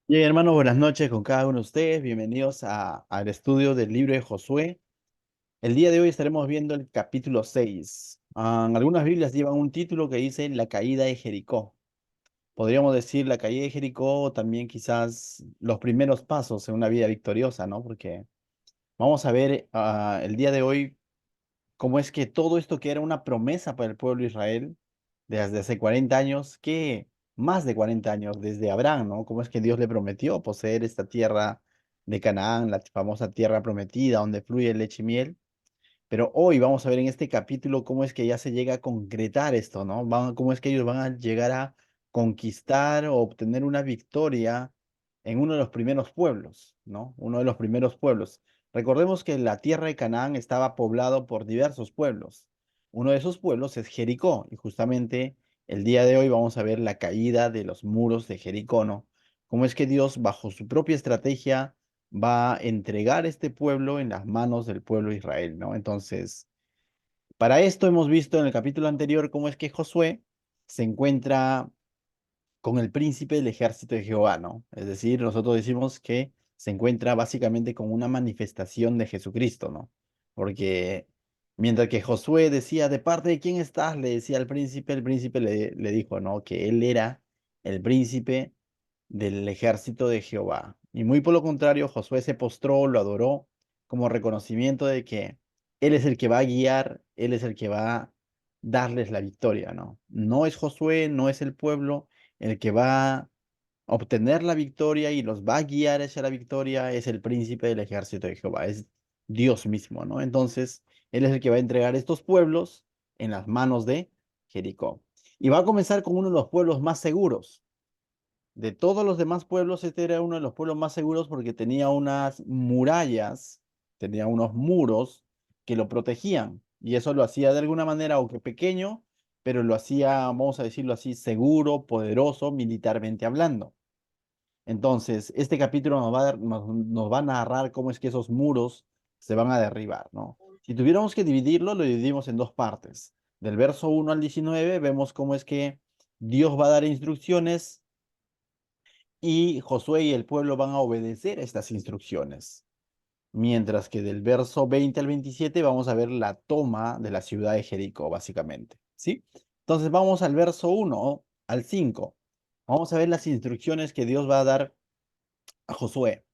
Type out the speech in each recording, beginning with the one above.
Bien, hermano, buenas noches con cada uno de ustedes. Bienvenidos al estudio del libro de Josué. El día de hoy estaremos viendo el capítulo 6. Algunas Biblias llevan un título que dice La caída de Jericó. Podríamos decir la caída de Jericó o también quizás los primeros pasos en una vida victoriosa, ¿no? Porque vamos a ver el día de hoy cómo es que todo esto que era una promesa para el pueblo de Israel desde hace 40 años, que más de 40 años desde Abraham, ¿no? Cómo es que Dios le prometió poseer esta tierra de Canaán, la famosa tierra prometida donde fluye leche y miel. Pero hoy vamos a ver en este capítulo cómo es que ya se llega a concretar esto, ¿no? Cómo es que ellos van a llegar a conquistar o obtener una victoria en uno de los primeros pueblos, ¿no? Uno de los primeros pueblos. Recordemos que la tierra de Canaán estaba poblado por diversos pueblos. Uno de esos pueblos es Jericó, y justamente el día de hoy vamos a ver la caída de los muros de Jericó, ¿no? Cómo es que Dios, bajo su propia estrategia, va a entregar este pueblo en las manos del pueblo de Israel, ¿no? Entonces, para esto hemos visto en el capítulo anterior cómo es que Josué se encuentra con el príncipe del ejército de Jehová, ¿no? Es decir, nosotros decimos que se encuentra básicamente con una manifestación de Jesucristo, ¿no? Porque mientras que Josué decía, ¿de parte de quién estás? Le decía al príncipe, el príncipe le dijo, ¿no? Que él era el príncipe del ejército de Jehová. Y muy por lo contrario, Josué se postró, lo adoró como reconocimiento de que él es el que va a guiar, él es el que va a darles la victoria, ¿no? No es Josué, no es el pueblo el que va a obtener la victoria y los va a guiar hacia la victoria, es el príncipe del ejército de Jehová, es Dios mismo, ¿no? Entonces, él es el que va a entregar estos pueblos en las manos de Jericó. Y va a comenzar con uno de los pueblos más seguros. De todos los demás pueblos, este era uno de los pueblos más seguros porque tenía unas murallas, tenía unos muros que lo protegían. Y eso lo hacía de alguna manera, aunque pequeño, pero lo hacía, vamos a decirlo así, seguro, poderoso, militarmente hablando. Entonces, este capítulo nos va a narrar cómo es que esos muros se van a derribar, ¿no? Si tuviéramos que dividirlo, lo dividimos en dos partes. Del verso 1 al 19 vemos cómo es que Dios va a dar instrucciones y Josué y el pueblo van a obedecer estas instrucciones. Mientras que del verso 20 al 27 vamos a ver la toma de la ciudad de Jericó, básicamente. ¿Sí? Entonces vamos al verso 1 al 5. Vamos a ver las instrucciones que Dios va a dar a Josué.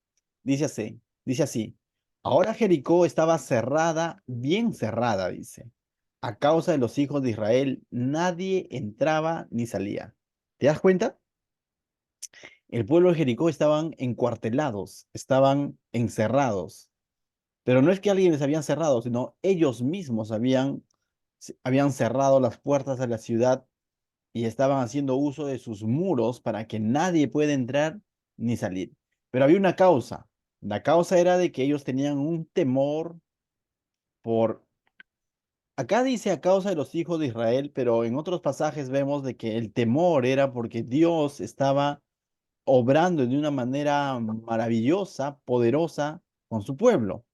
Dice así. Ahora Jericó estaba cerrada, bien cerrada, dice. A causa de los hijos de Israel, nadie entraba ni salía. ¿Te das cuenta? El pueblo de Jericó estaban encuartelados, estaban encerrados. Pero no es que alguien les habían cerrado, sino ellos mismos habían cerrado las puertas de la ciudad y estaban haciendo uso de sus muros para que nadie pueda entrar ni salir. Pero había una causa. La causa era de que ellos tenían un temor por... Acá dice a causa de los hijos de Israel, pero en otros pasajes vemos de que el temor era porque Dios estaba obrando de una manera maravillosa, poderosa con su pueblo.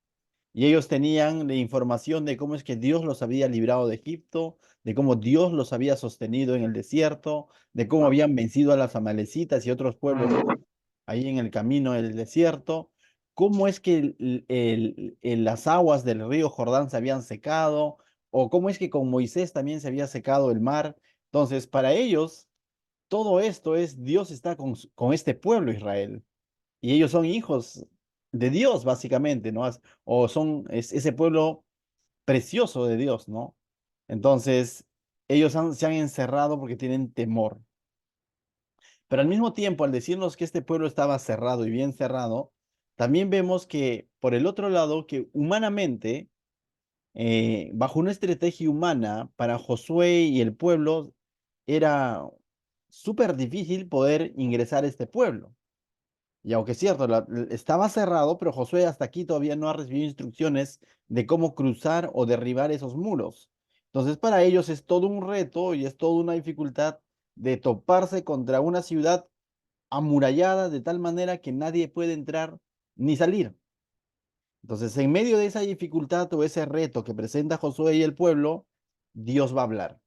Y ellos tenían la información de cómo es que Dios los había librado de Egipto, de cómo Dios los había sostenido en el desierto, de cómo habían vencido a las amalecitas y otros pueblos ahí en el camino del desierto, cómo es que las aguas del río Jordán se habían secado, o cómo es que con Moisés también se había secado el mar. Entonces, para ellos, todo esto es Dios está con este pueblo Israel y ellos son hijos de Dios, básicamente, ¿no? O es ese pueblo precioso de Dios, ¿no? Entonces, se han encerrado porque tienen temor. Pero al mismo tiempo, al decirnos que este pueblo estaba cerrado y bien cerrado, también vemos que, por el otro lado, que humanamente, bajo una estrategia humana, para Josué y el pueblo, era súper difícil poder ingresar a este pueblo. Y aunque es cierto, estaba cerrado, pero Josué hasta aquí todavía no ha recibido instrucciones de cómo cruzar o derribar esos muros. Entonces, para ellos es todo un reto y es toda una dificultad de toparse contra una ciudad amurallada de tal manera que nadie puede entrar ni salir. Entonces, en medio de esa dificultad o ese reto que presenta Josué y el pueblo, Dios va a hablar.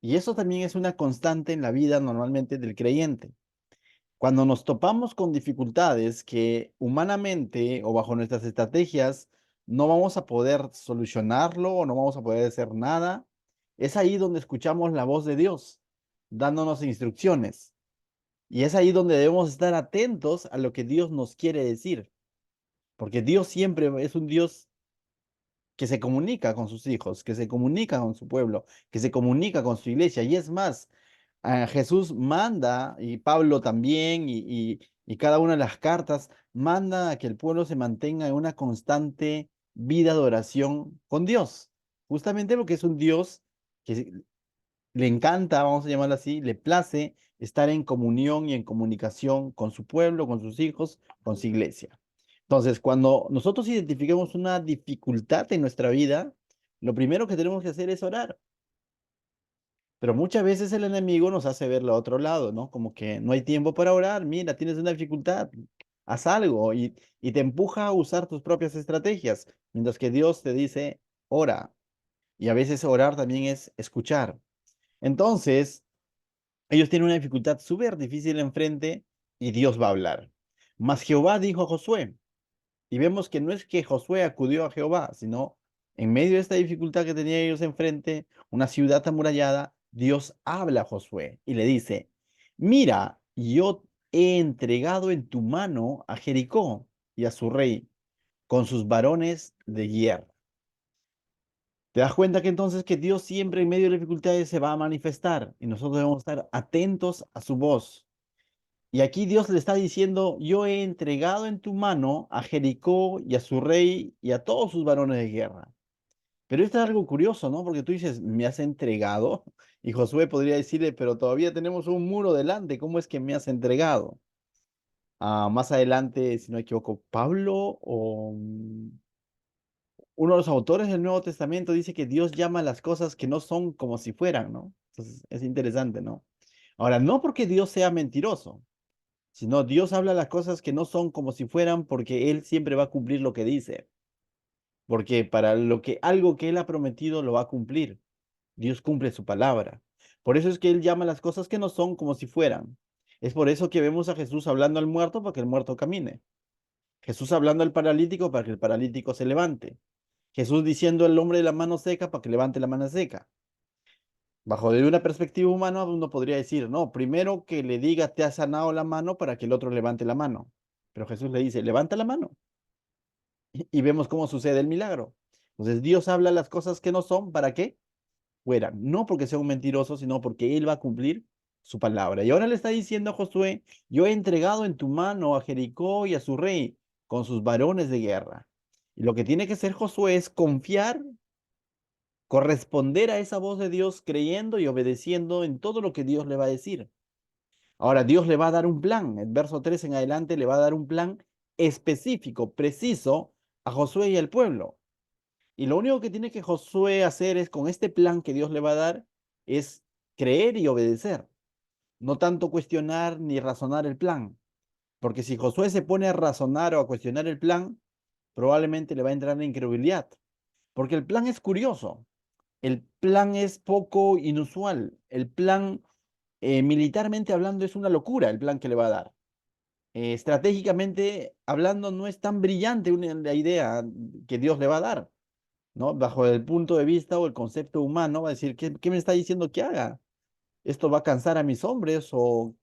Y eso también es una constante en la vida normalmente del creyente. Cuando nos topamos con dificultades que humanamente o bajo nuestras estrategias no vamos a poder solucionarlo o no vamos a poder hacer nada, es ahí donde escuchamos la voz de Dios dándonos instrucciones. Y es ahí donde debemos estar atentos a lo que Dios nos quiere decir, porque Dios siempre es un Dios que se comunica con sus hijos, que se comunica con su pueblo, que se comunica con su iglesia. Y es más, Jesús manda, y Pablo también, y cada una de las cartas, manda a que el pueblo se mantenga en una constante vida de oración con Dios. Justamente porque es un Dios que le encanta, vamos a llamarlo así, le place estar en comunión y en comunicación con su pueblo, con sus hijos, con su iglesia. Entonces, cuando nosotros identifiquemos una dificultad en nuestra vida, lo primero que tenemos que hacer es orar. Pero muchas veces el enemigo nos hace ver lo otro lado, ¿no? Como que no hay tiempo para orar, mira, tienes una dificultad, haz algo y te empuja a usar tus propias estrategias, mientras que Dios te dice, ora. Y a veces orar también es escuchar. Entonces, ellos tienen una dificultad súper difícil enfrente y Dios va a hablar. Mas Jehová dijo a Josué, y vemos que no es que Josué acudió a Jehová, sino en medio de esta dificultad que tenían ellos enfrente, una ciudad amurallada, Dios habla a Josué y le dice, mira, yo he entregado en tu mano a Jericó y a su rey, con sus varones de guerra. ¿Te das cuenta que entonces que Dios siempre en medio de las dificultades se va a manifestar y nosotros debemos estar atentos a su voz? Y aquí Dios le está diciendo, yo he entregado en tu mano a Jericó y a su rey y a todos sus varones de guerra. Pero esto es algo curioso, ¿no? Porque tú dices, me has entregado. Y Josué podría decirle, pero todavía tenemos un muro delante, ¿cómo es que me has entregado? Más adelante, si no me equivoco, Pablo o uno de los autores del Nuevo Testamento dice que Dios llama a las cosas que no son como si fueran, ¿no? Entonces es interesante, ¿no? Ahora, no porque Dios sea mentiroso, sino Dios habla las cosas que no son como si fueran porque Él siempre va a cumplir lo que dice, porque para lo que algo que Él ha prometido lo va a cumplir. Dios cumple su palabra. Por eso es que Él llama las cosas que no son como si fueran. Es por eso que vemos a Jesús hablando al muerto para que el muerto camine. Jesús hablando al paralítico para que el paralítico se levante. Jesús diciendo al hombre de la mano seca para que levante la mano seca. Bajo de una perspectiva humana, uno podría decir, no, primero que le diga te ha sanado la mano para que el otro levante la mano. Pero Jesús le dice, levanta la mano. Y vemos cómo sucede el milagro. Entonces Dios habla las cosas que no son, ¿para qué? Fuera. No porque sea un mentiroso, sino porque Él va a cumplir su palabra. Y ahora le está diciendo a Josué, yo he entregado en tu mano a Jericó y a su rey con sus varones de guerra. Y lo que tiene que hacer Josué es confiar, corresponder a esa voz de Dios creyendo y obedeciendo en todo lo que Dios le va a decir. Ahora, Dios le va a dar un plan. El verso 3 en adelante le va a dar un plan específico, preciso a Josué y al pueblo. Y lo único que tiene que Josué hacer es, con este plan que Dios le va a dar, es creer y obedecer. No tanto cuestionar ni razonar el plan. Porque si Josué se pone a razonar o a cuestionar el plan, probablemente le va a entrar en incredulidad. Porque el plan es curioso. El plan es poco inusual. El plan, militarmente hablando, es una locura el plan que le va a dar. Estratégicamente hablando, no es tan brillante la idea que Dios le va a dar, ¿no? Bajo el punto de vista o el concepto humano, va a decir, ¿qué me está diciendo que haga? Esto va a cansar a mis hombres o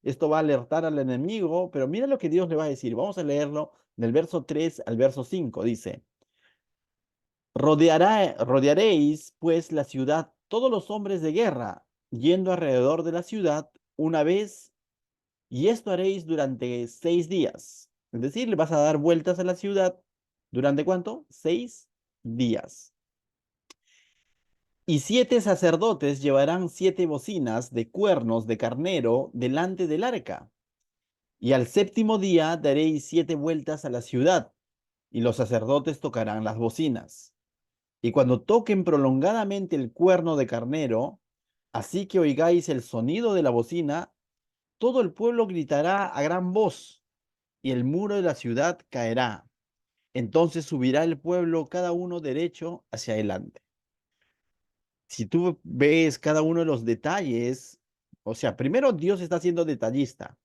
esto va a alertar al enemigo, pero mira lo que Dios le va a decir. Vamos a leerlo del verso 3 al verso 5. Dice, rodearéis pues la ciudad todos los hombres de guerra, yendo alrededor de la ciudad una vez, y esto haréis durante 6 días. Es decir, le vas a dar vueltas a la ciudad. ¿Durante cuánto? 6 días. Y 7 sacerdotes llevarán 7 bocinas de cuernos de carnero delante del arca. Y al séptimo día daréis 7 vueltas a la ciudad, y los sacerdotes tocarán las bocinas. Y cuando toquen prolongadamente el cuerno de carnero, así que oigáis el sonido de la bocina, todo el pueblo gritará a gran voz, y el muro de la ciudad caerá. Entonces subirá el pueblo cada uno derecho hacia adelante. Si tú ves cada uno de los detalles, o sea, primero Dios está siendo detallista.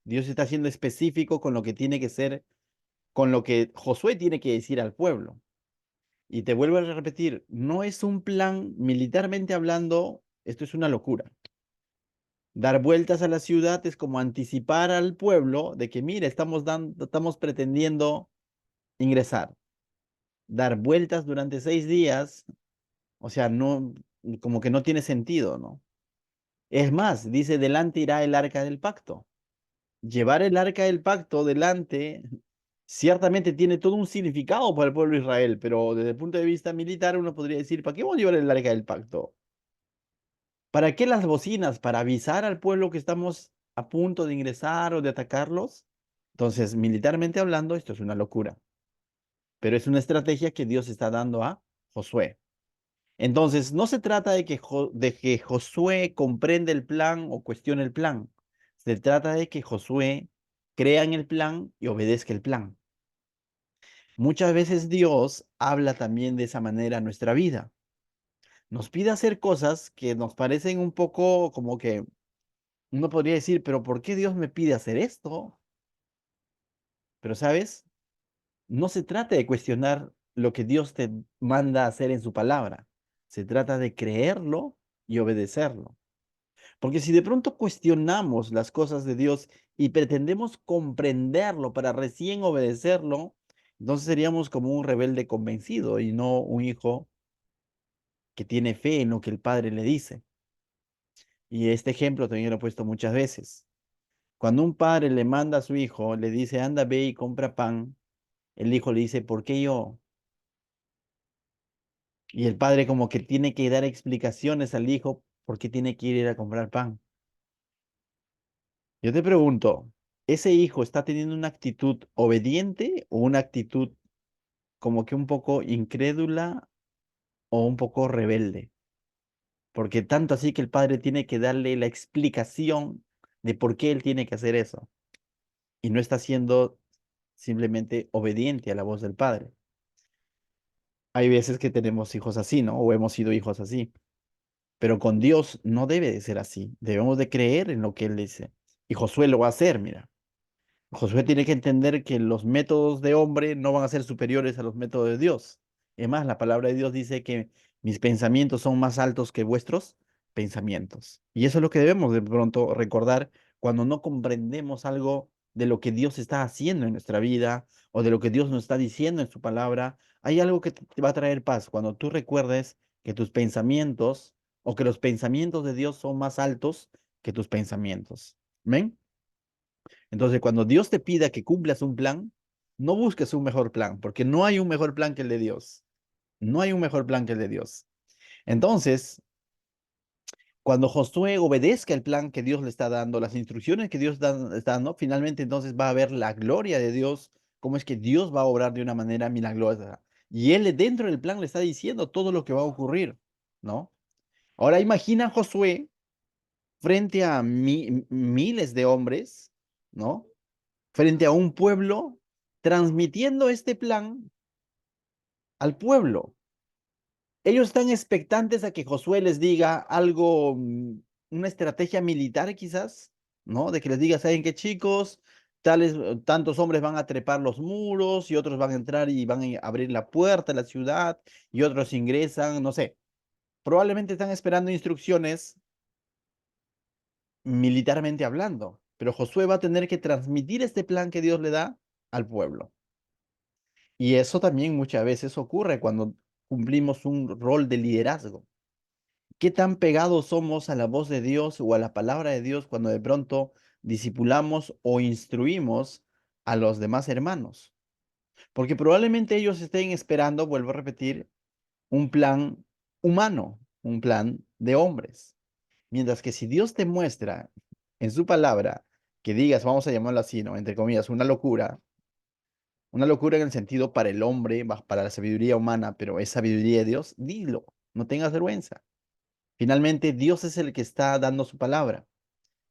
Dios está siendo específico con lo que tiene que ser, con lo que Josué tiene que decir al pueblo. Y te vuelvo a repetir, no es un plan militarmente hablando, esto es una locura. Dar vueltas a la ciudad es como anticipar al pueblo de que, mira, estamos pretendiendo ingresar. Dar vueltas durante 6 días, o sea, no, como que no tiene sentido, ¿no? Es más, dice, delante irá el arca del pacto. Llevar el arca del pacto delante ciertamente tiene todo un significado para el pueblo de Israel, pero desde el punto de vista militar uno podría decir, ¿para qué vamos a llevar el arca del pacto? ¿Para qué las bocinas? ¿Para avisar al pueblo que estamos a punto de ingresar o de atacarlos? Entonces, militarmente hablando, esto es una locura, pero es una estrategia que Dios está dando a Josué. Entonces, no se trata de que Josué comprenda el plan o cuestione el plan. Se trata de que Josué crea en el plan y obedezca el plan. Muchas veces Dios habla también de esa manera en nuestra vida. Nos pide hacer cosas que nos parecen un poco como que uno podría decir, pero ¿por qué Dios me pide hacer esto? Pero sabes, no se trata de cuestionar lo que Dios te manda a hacer en su palabra. Se trata de creerlo y obedecerlo. Porque si de pronto cuestionamos las cosas de Dios y pretendemos comprenderlo para recién obedecerlo, entonces seríamos como un rebelde convencido y no un hijo que tiene fe en lo que el padre le dice. Y este ejemplo también lo he puesto muchas veces. Cuando un padre le manda a su hijo, le dice, anda, ve y compra pan, el hijo le dice, ¿por qué yo? Y el padre como que tiene que dar explicaciones al hijo por qué tiene que ir a comprar pan. Yo te pregunto, ¿ese hijo está teniendo una actitud obediente o una actitud como que un poco incrédula o un poco rebelde? Porque tanto así que el padre tiene que darle la explicación de por qué él tiene que hacer eso y no está siendo simplemente obediente a la voz del padre. Hay veces que tenemos hijos así, ¿no? O hemos sido hijos así. Pero con Dios no debe de ser así. Debemos de creer en lo que Él dice. Y Josué lo va a hacer, mira. Josué tiene que entender que los métodos de hombre no van a ser superiores a los métodos de Dios. Es más, la palabra de Dios dice que mis pensamientos son más altos que vuestros pensamientos. Y eso es lo que debemos de pronto recordar cuando no comprendemos algo de lo que Dios está haciendo en nuestra vida o de lo que Dios nos está diciendo en su palabra. Hay algo que te va a traer paz cuando tú recuerdes que tus pensamientos o que los pensamientos de Dios son más altos que tus pensamientos. ¿Amén? Entonces, cuando Dios te pida que cumplas un plan, no busques un mejor plan, porque no hay un mejor plan que el de Dios. No hay un mejor plan que el de Dios. Entonces, cuando Josué obedezca el plan que Dios le está dando, las instrucciones que Dios está dando, finalmente entonces va a ver la gloria de Dios, cómo es que Dios va a obrar de una manera milagrosa. Y él dentro del plan le está diciendo todo lo que va a ocurrir, ¿no? Ahora imagina a Josué frente a miles de hombres, ¿no? Frente a un pueblo, transmitiendo este plan al pueblo. Ellos están expectantes a que Josué les diga algo, una estrategia militar quizás, ¿no? De que les diga, ¿saben qué, chicos? Tantos hombres van a trepar los muros y otros van a entrar y van a abrir la puerta de la ciudad y otros ingresan, no sé. Probablemente están esperando instrucciones militarmente hablando, pero Josué va a tener que transmitir este plan que Dios le da al pueblo. Y eso también muchas veces ocurre cuando cumplimos un rol de liderazgo. ¿Qué tan pegados somos a la voz de Dios o a la palabra de Dios cuando de pronto discipulamos o instruimos a los demás hermanos? Porque probablemente ellos estén esperando, vuelvo a repetir, un plan humano, un plan de hombres. Mientras que si Dios te muestra en su palabra que digas, vamos a llamarlo así, ¿no? Entre comillas, una locura en el sentido para el hombre, para la sabiduría humana, pero es sabiduría de Dios, dilo, no tengas vergüenza. Finalmente, Dios es el que está dando su palabra,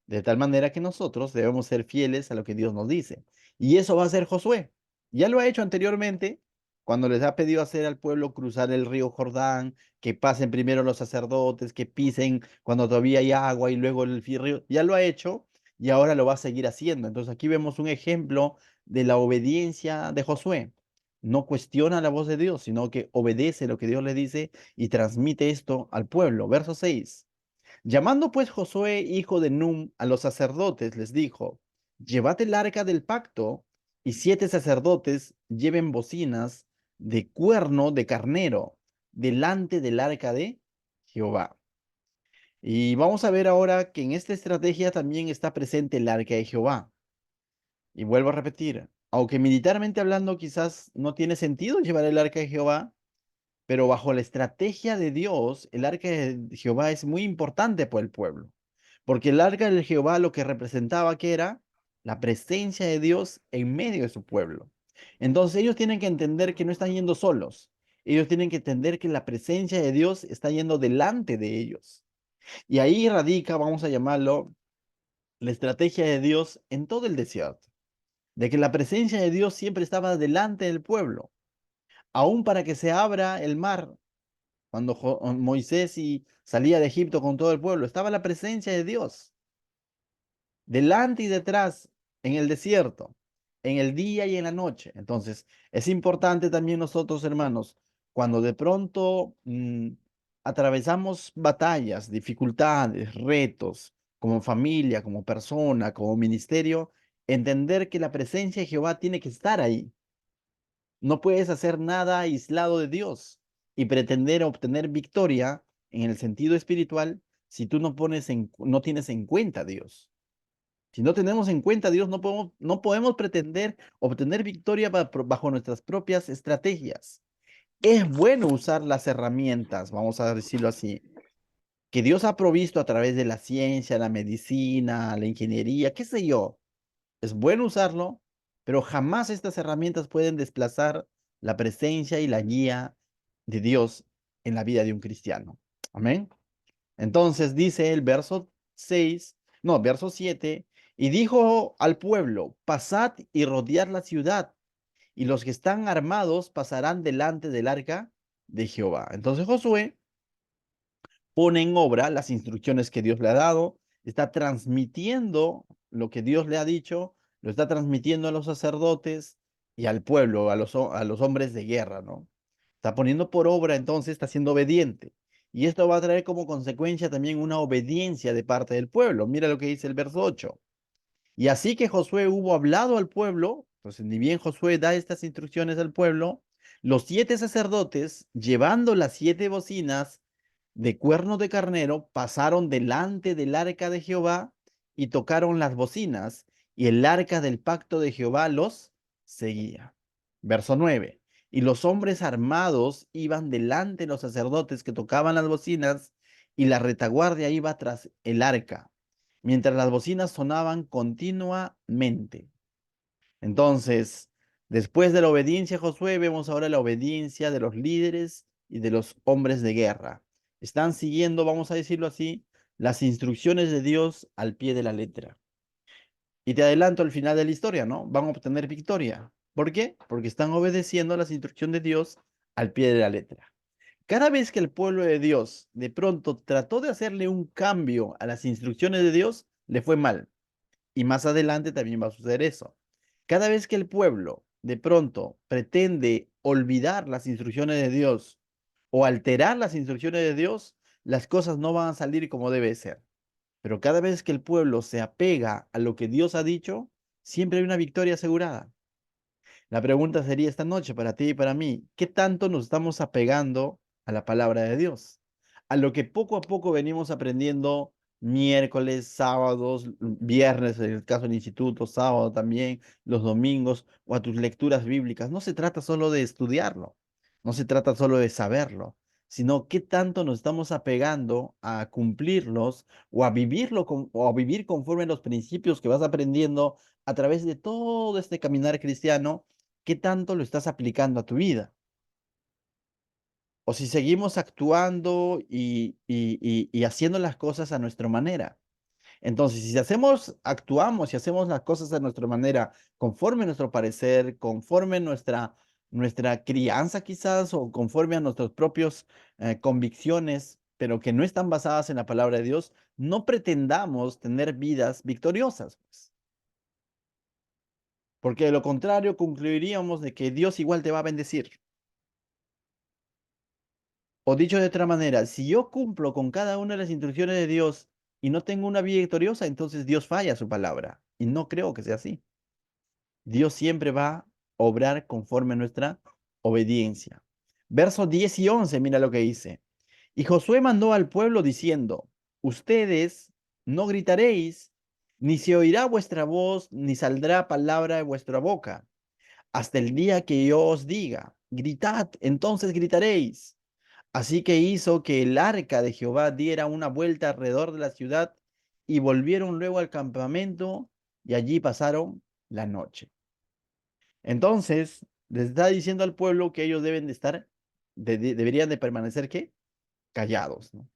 de tal manera que nosotros debemos ser fieles a lo que Dios nos dice. Y eso va a hacer Josué. Ya lo ha hecho anteriormente, cuando les ha pedido hacer al pueblo cruzar el río Jordán, que pasen primero los sacerdotes, que pisen cuando todavía hay agua y luego el río. Ya lo ha hecho y ahora lo va a seguir haciendo. Entonces aquí vemos un ejemplo de la obediencia de Josué. No cuestiona la voz de Dios, sino que obedece lo que Dios le dice y transmite esto al pueblo. Verso 6. Llamando pues Josué, hijo de Num, a los sacerdotes, les dijo, llevad el arca del pacto, y 7 sacerdotes lleven bocinas de cuerno de carnero delante del arca de Jehová. Y vamos a ver ahora que en esta estrategia también está presente el arca de Jehová. Y vuelvo a repetir, aunque militarmente hablando quizás no tiene sentido llevar el arca de Jehová, pero bajo la estrategia de Dios, el arca de Jehová es muy importante para el pueblo. Porque el arca de Jehová lo que representaba que era la presencia de Dios en medio de su pueblo. Entonces ellos tienen que entender que no están yendo solos. Ellos tienen que entender que la presencia de Dios está yendo delante de ellos. Y ahí radica, vamos a llamarlo, la estrategia de Dios en todo el desierto. De que la presencia de Dios siempre estaba delante del pueblo. Aún para que se abra el mar, cuando Moisés salía de Egipto con todo el pueblo, estaba la presencia de Dios. Delante y detrás, en el desierto, en el día y en la noche. Entonces, es importante también nosotros, hermanos, cuando de pronto atravesamos batallas, dificultades, retos, como familia, como persona, como ministerio, entender que la presencia de Jehová tiene que estar ahí. No puedes hacer nada aislado de Dios y pretender obtener victoria en el sentido espiritual si tú no tienes en cuenta a Dios. Si no tenemos en cuenta a Dios, no podemos pretender obtener victoria bajo nuestras propias estrategias. Es bueno usar las herramientas, vamos a decirlo así, que Dios ha provisto a través de la ciencia, la medicina, la ingeniería, qué sé yo. Es bueno usarlo, pero jamás estas herramientas pueden desplazar la presencia y la guía de Dios en la vida de un cristiano. Amén. Entonces dice el verso 6, no, verso 7, y dijo al pueblo, pasad y rodead la ciudad, y los que están armados pasarán delante del arca de Jehová. Entonces Josué pone en obra las instrucciones que Dios le ha dado, está transmitiendo lo que Dios le ha dicho, lo está transmitiendo a los sacerdotes y al pueblo, a los hombres de guerra, ¿no? Está poniendo por obra, entonces está siendo obediente. Y esto va a traer como consecuencia también una obediencia de parte del pueblo. Mira lo que dice el verso 8. Y así que Josué hubo hablado al pueblo, entonces ni bien Josué da estas instrucciones al pueblo, los 7 sacerdotes, llevando las 7 bocinas de cuerno de carnero, pasaron delante del arca de Jehová y tocaron las bocinas, y el arca del pacto de Jehová los seguía. Verso 9. Y los hombres armados iban delante de los sacerdotes que tocaban las bocinas, y la retaguardia iba tras el arca mientras las bocinas sonaban continuamente. Entonces, después de la obediencia a Josué, vemos ahora la obediencia de los líderes y de los hombres de guerra. Están siguiendo, vamos a decirlo así, las instrucciones de Dios al pie de la letra. Y te adelanto al final de la historia, ¿no? Van a obtener victoria. ¿Por qué? Porque están obedeciendo las instrucciones de Dios al pie de la letra. Cada vez que el pueblo de Dios de pronto trató de hacerle un cambio a las instrucciones de Dios, le fue mal. Y más adelante también va a suceder eso. Cada vez que el pueblo de pronto pretende olvidar las instrucciones de Dios o alterar las instrucciones de Dios, las cosas no van a salir como debe ser. Pero cada vez que el pueblo se apega a lo que Dios ha dicho, siempre hay una victoria asegurada. La pregunta sería esta noche para ti y para mí, ¿qué tanto nos estamos apegando a la palabra de Dios? A lo que poco a poco venimos aprendiendo miércoles, sábados, viernes, en el caso del instituto, sábado también, los domingos, o a tus lecturas bíblicas. No se trata solo de estudiarlo, no se trata solo de saberlo, sino qué tanto nos estamos apegando a cumplirlos o a vivirlo o a vivir conforme a los principios que vas aprendiendo a través de todo este caminar cristiano. ¿Qué tanto lo estás aplicando a tu vida? O si seguimos actuando y haciendo las cosas a nuestra manera. Entonces, si actuamos y hacemos las cosas a nuestra manera, conforme a nuestro parecer, conforme a nuestra crianza quizás, o conforme a nuestras propias convicciones, pero que no están basadas en la palabra de Dios, no pretendamos tener vidas victoriosas, pues. Porque de lo contrario concluiríamos de que Dios igual te va a bendecir. O dicho de otra manera, si yo cumplo con cada una de las instrucciones de Dios y no tengo una vida victoriosa, entonces Dios falla su palabra. Y no creo que sea así. Dios siempre va a obrar conforme a nuestra obediencia. Versos 10 y 11, mira lo que dice. Y Josué mandó al pueblo diciendo, ustedes no gritaréis, ni se oirá vuestra voz, ni saldrá palabra de vuestra boca, hasta el día que yo os diga, gritad, entonces gritaréis. Así que hizo que el arca de Jehová diera una vuelta alrededor de la ciudad y volvieron luego al campamento y allí pasaron la noche. Entonces, les está diciendo al pueblo que ellos deben de estar, deberían de permanecer, ¿qué? Callados, ¿no?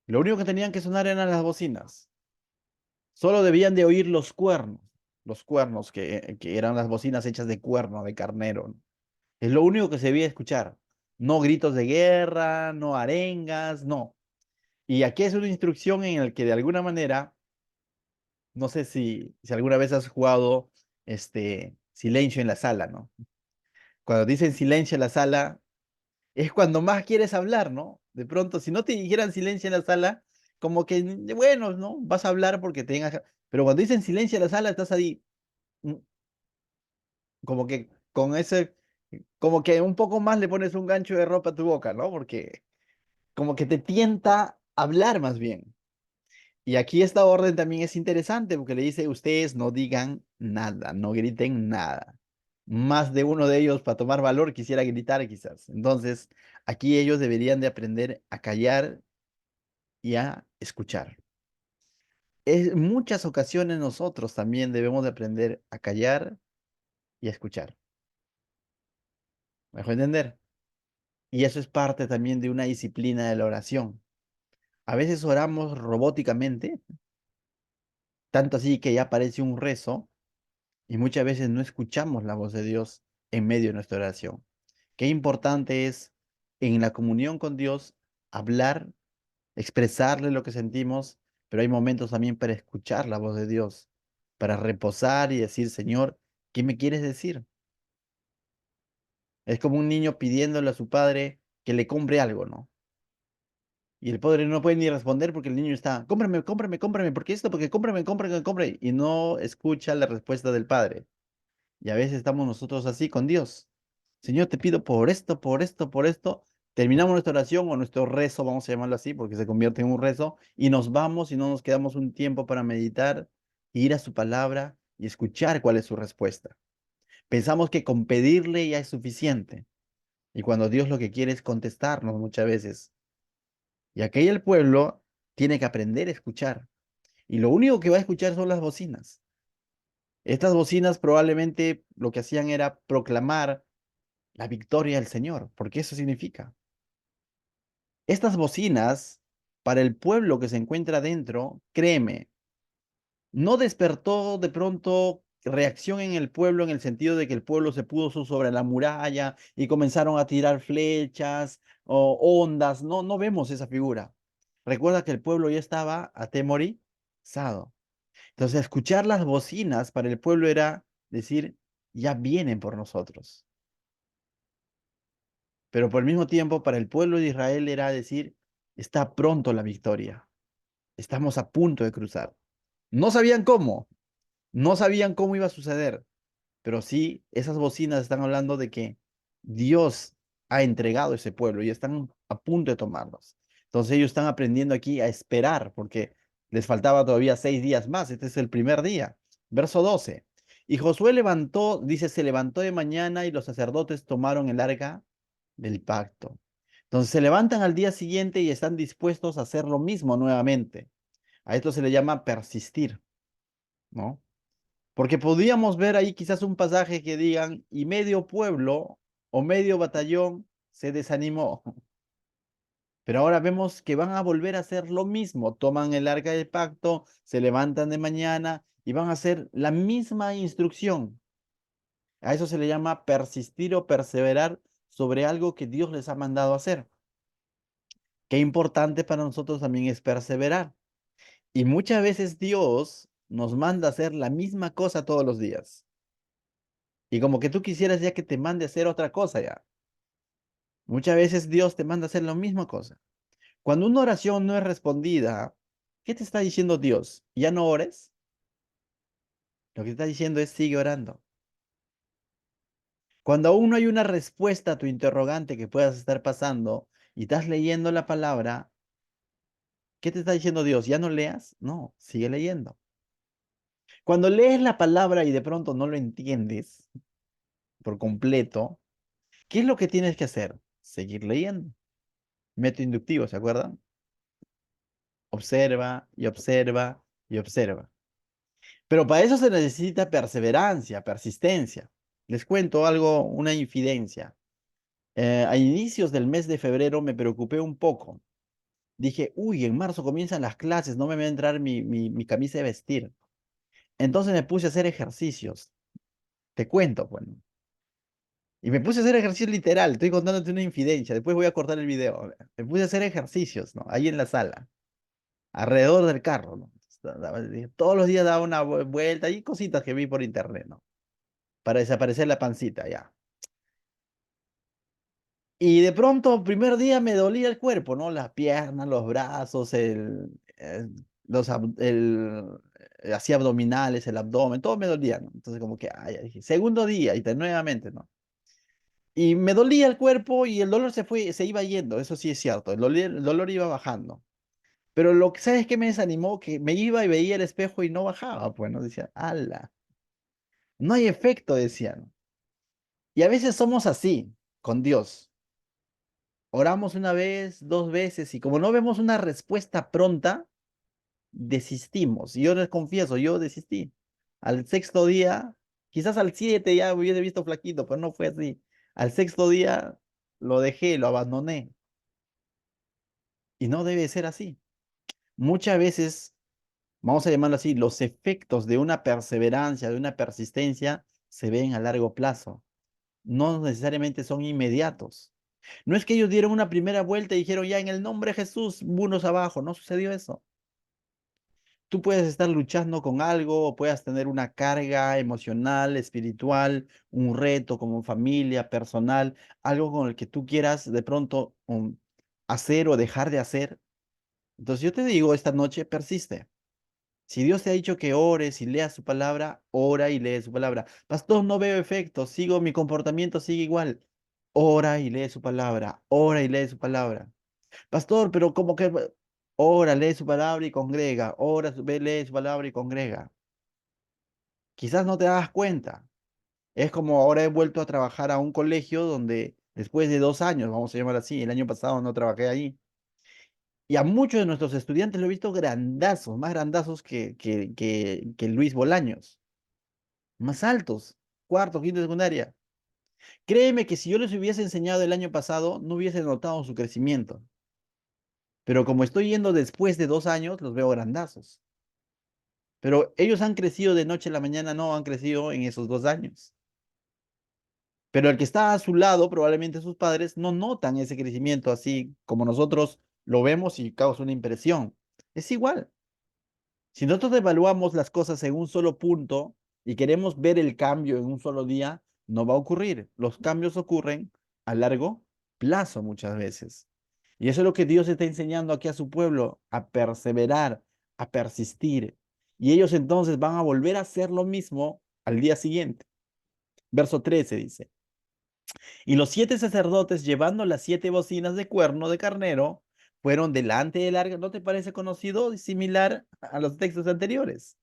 Lo único que tenían que sonar eran las bocinas. Solo debían de oír los cuernos que eran las bocinas hechas de cuerno, de carnero, ¿no? Es lo único que se debía escuchar. No gritos de guerra, no arengas, no. Y aquí es una instrucción en la que de alguna manera, no sé si alguna vez has jugado silencio en la sala, ¿no? Cuando dicen silencio en la sala, es cuando más quieres hablar, ¿no? De pronto, si no te dijeran silencio en la sala, como que, bueno, ¿no? Vas a hablar porque tengas. Pero cuando dicen silencio en la sala, estás ahí, mm, como que con ese, como que un poco más le pones un gancho de ropa a tu boca, ¿no? Porque como que te tienta hablar más bien. Y aquí esta orden también es interesante porque le dice, ustedes no digan nada, no griten nada. Más de uno de ellos para tomar valor quisiera gritar quizás. Entonces, aquí ellos deberían de aprender a callar y a escuchar. En muchas ocasiones nosotros también debemos de aprender a callar y a escuchar. ¿Me dejó entender? Y eso es parte también de una disciplina de la oración. A veces oramos robóticamente, tanto así que ya parece un rezo, y muchas veces no escuchamos la voz de Dios en medio de nuestra oración. Qué importante es en la comunión con Dios hablar, expresarle lo que sentimos, pero hay momentos también para escuchar la voz de Dios, para reposar y decir, Señor, ¿qué me quieres decir? Es como un niño pidiéndole a su padre que le compre algo, ¿no? Y el padre no puede ni responder porque el niño está, cómprame, cómprame, cómprame, porque esto, porque cómprame, cómprame, cómprame, y no escucha la respuesta del padre. Y a veces estamos nosotros así con Dios. Señor, te pido por esto, por esto, por esto. Terminamos nuestra oración o nuestro rezo, vamos a llamarlo así, porque se convierte en un rezo, y nos vamos y no nos quedamos un tiempo para meditar, ir a su palabra y escuchar cuál es su respuesta. Pensamos que con pedirle ya es suficiente. Y cuando Dios lo que quiere es contestarnos muchas veces. Y aquí el pueblo tiene que aprender a escuchar. Y lo único que va a escuchar son las bocinas. Estas bocinas probablemente lo que hacían era proclamar la victoria del Señor, porque eso significa. Estas bocinas, para el pueblo que se encuentra dentro, créeme, no despertó de pronto reacción en el pueblo en el sentido de que el pueblo se puso sobre la muralla y comenzaron a tirar flechas o ondas. No, no vemos esa figura. Recuerda que el pueblo ya estaba atemorizado. Entonces, escuchar las bocinas para el pueblo era decir, ya vienen por nosotros. Pero por el mismo tiempo, para el pueblo de Israel era decir, está pronto la victoria. Estamos a punto de cruzar. No sabían cómo, no sabían cómo iba a suceder, pero sí, esas bocinas están hablando de que Dios ha entregado ese pueblo y están a punto de tomarlos. Entonces ellos están aprendiendo aquí a esperar porque les faltaba todavía 6 días más. Este es el primer día. Verso 12. Y Josué levantó, dice, se levantó de mañana y los sacerdotes tomaron el arca del pacto. Entonces se levantan al día siguiente y están dispuestos a hacer lo mismo nuevamente. A esto se le llama persistir, ¿no? Porque podríamos ver ahí quizás un pasaje que digan, y medio pueblo o medio batallón se desanimó. Pero ahora vemos que van a volver a hacer lo mismo. Toman el arca del pacto, se levantan de mañana y van a hacer la misma instrucción. A eso se le llama persistir o perseverar sobre algo que Dios les ha mandado hacer. Qué importante para nosotros también es perseverar. Y muchas veces Dios nos manda a hacer la misma cosa todos los días. Y como que tú quisieras ya que te mande a hacer otra cosa ya. Muchas veces Dios te manda a hacer la misma cosa. Cuando una oración no es respondida, ¿qué te está diciendo Dios? ¿Ya no ores? Lo que te está diciendo es sigue orando. Cuando aún no hay una respuesta a tu interrogante que puedas estar pasando y estás leyendo la palabra, ¿qué te está diciendo Dios? ¿Ya no leas? No, sigue leyendo. Cuando lees la palabra y de pronto no lo entiendes por completo, ¿qué es lo que tienes que hacer? Seguir leyendo. Método inductivo, ¿se acuerdan? Observa y observa y observa. Pero para eso se necesita perseverancia, persistencia. Les cuento algo, una infidencia. A inicios del mes de febrero me preocupé un poco. Dije, uy, en marzo comienzan las clases, no me va a entrar mi camisa de vestir. Entonces me puse a hacer ejercicios. Te cuento, bueno. Y me puse a hacer ejercicios literal. Estoy contándote una infidencia. Después voy a cortar el video. Me puse a hacer ejercicios, ¿no? Ahí en la sala, alrededor del carro, ¿no? Todos los días daba una vuelta y cositas que vi por internet, ¿no? Para desaparecer la pancita, ya. Y de pronto, primer día me dolía el cuerpo, ¿no? Las piernas, los brazos, hacía abdominales, el abdomen, todo me dolía, ¿no? Entonces como que, ay, ya dije, segundo día, nuevamente, ¿no? Y me dolía el cuerpo y el dolor se iba yendo, eso sí es cierto, el dolor iba bajando. Pero lo que, ¿sabes qué me desanimó? Que me iba y veía el espejo y no bajaba, pues, ¿no? Decía, ala, no hay efecto, decían. Y a veces somos así, con Dios. Oramos una vez, dos veces, y como no vemos una respuesta pronta, desistimos. Y yo les confieso, yo desistí. Al sexto día, quizás al siete ya me hubiese visto flaquito, pero no fue así. Al sexto día lo dejé, lo abandoné. Y no debe ser así. Muchas veces, vamos a llamarlo así, los efectos de una perseverancia, de una persistencia, se ven a largo plazo. No necesariamente son inmediatos. No es que ellos dieron una primera vuelta y dijeron, ya en el nombre de Jesús, unos abajo. No sucedió eso. Tú puedes estar luchando con algo, o puedas tener una carga emocional, espiritual, un reto como familia, personal, algo con el que tú quieras de pronto hacer o dejar de hacer. Entonces yo te digo, esta noche persiste. Si Dios te ha dicho que ores y leas su palabra, ora y lee su palabra. Pastor, no veo efecto, mi comportamiento sigue igual. Ora y lee su palabra, ora y lee su palabra. Pastor, pero como que ora, lee su palabra y congrega, ora, lee su palabra y congrega. Quizás no te das cuenta. Es como ahora he vuelto a trabajar a un colegio donde después de 2 años, vamos a llamar así, el año pasado no trabajé ahí. Y a muchos de nuestros estudiantes lo he visto grandazos, más grandazos que Luis Bolaños, más altos, cuarto, quinto de secundaria. Créeme que si yo les hubiese enseñado el año pasado, no hubiese notado su crecimiento. Pero como estoy yendo después de 2 años, los veo grandazos. Pero ellos han crecido de noche a la mañana, no han crecido en esos 2 años. Pero el que está a su lado, probablemente sus padres, no notan ese crecimiento así como nosotros lo vemos y causa una impresión. Es igual. Si nosotros evaluamos las cosas en un solo punto y queremos ver el cambio en un solo día, no va a ocurrir. Los cambios ocurren a largo plazo muchas veces. Y eso es lo que Dios está enseñando aquí a su pueblo, a perseverar, a persistir. Y ellos entonces van a volver a hacer lo mismo al día siguiente. Verso 13 dice, y los 7 sacerdotes llevando las 7 bocinas de cuerno de carnero fueron delante del arca. ¿No te parece conocido y similar a los textos anteriores?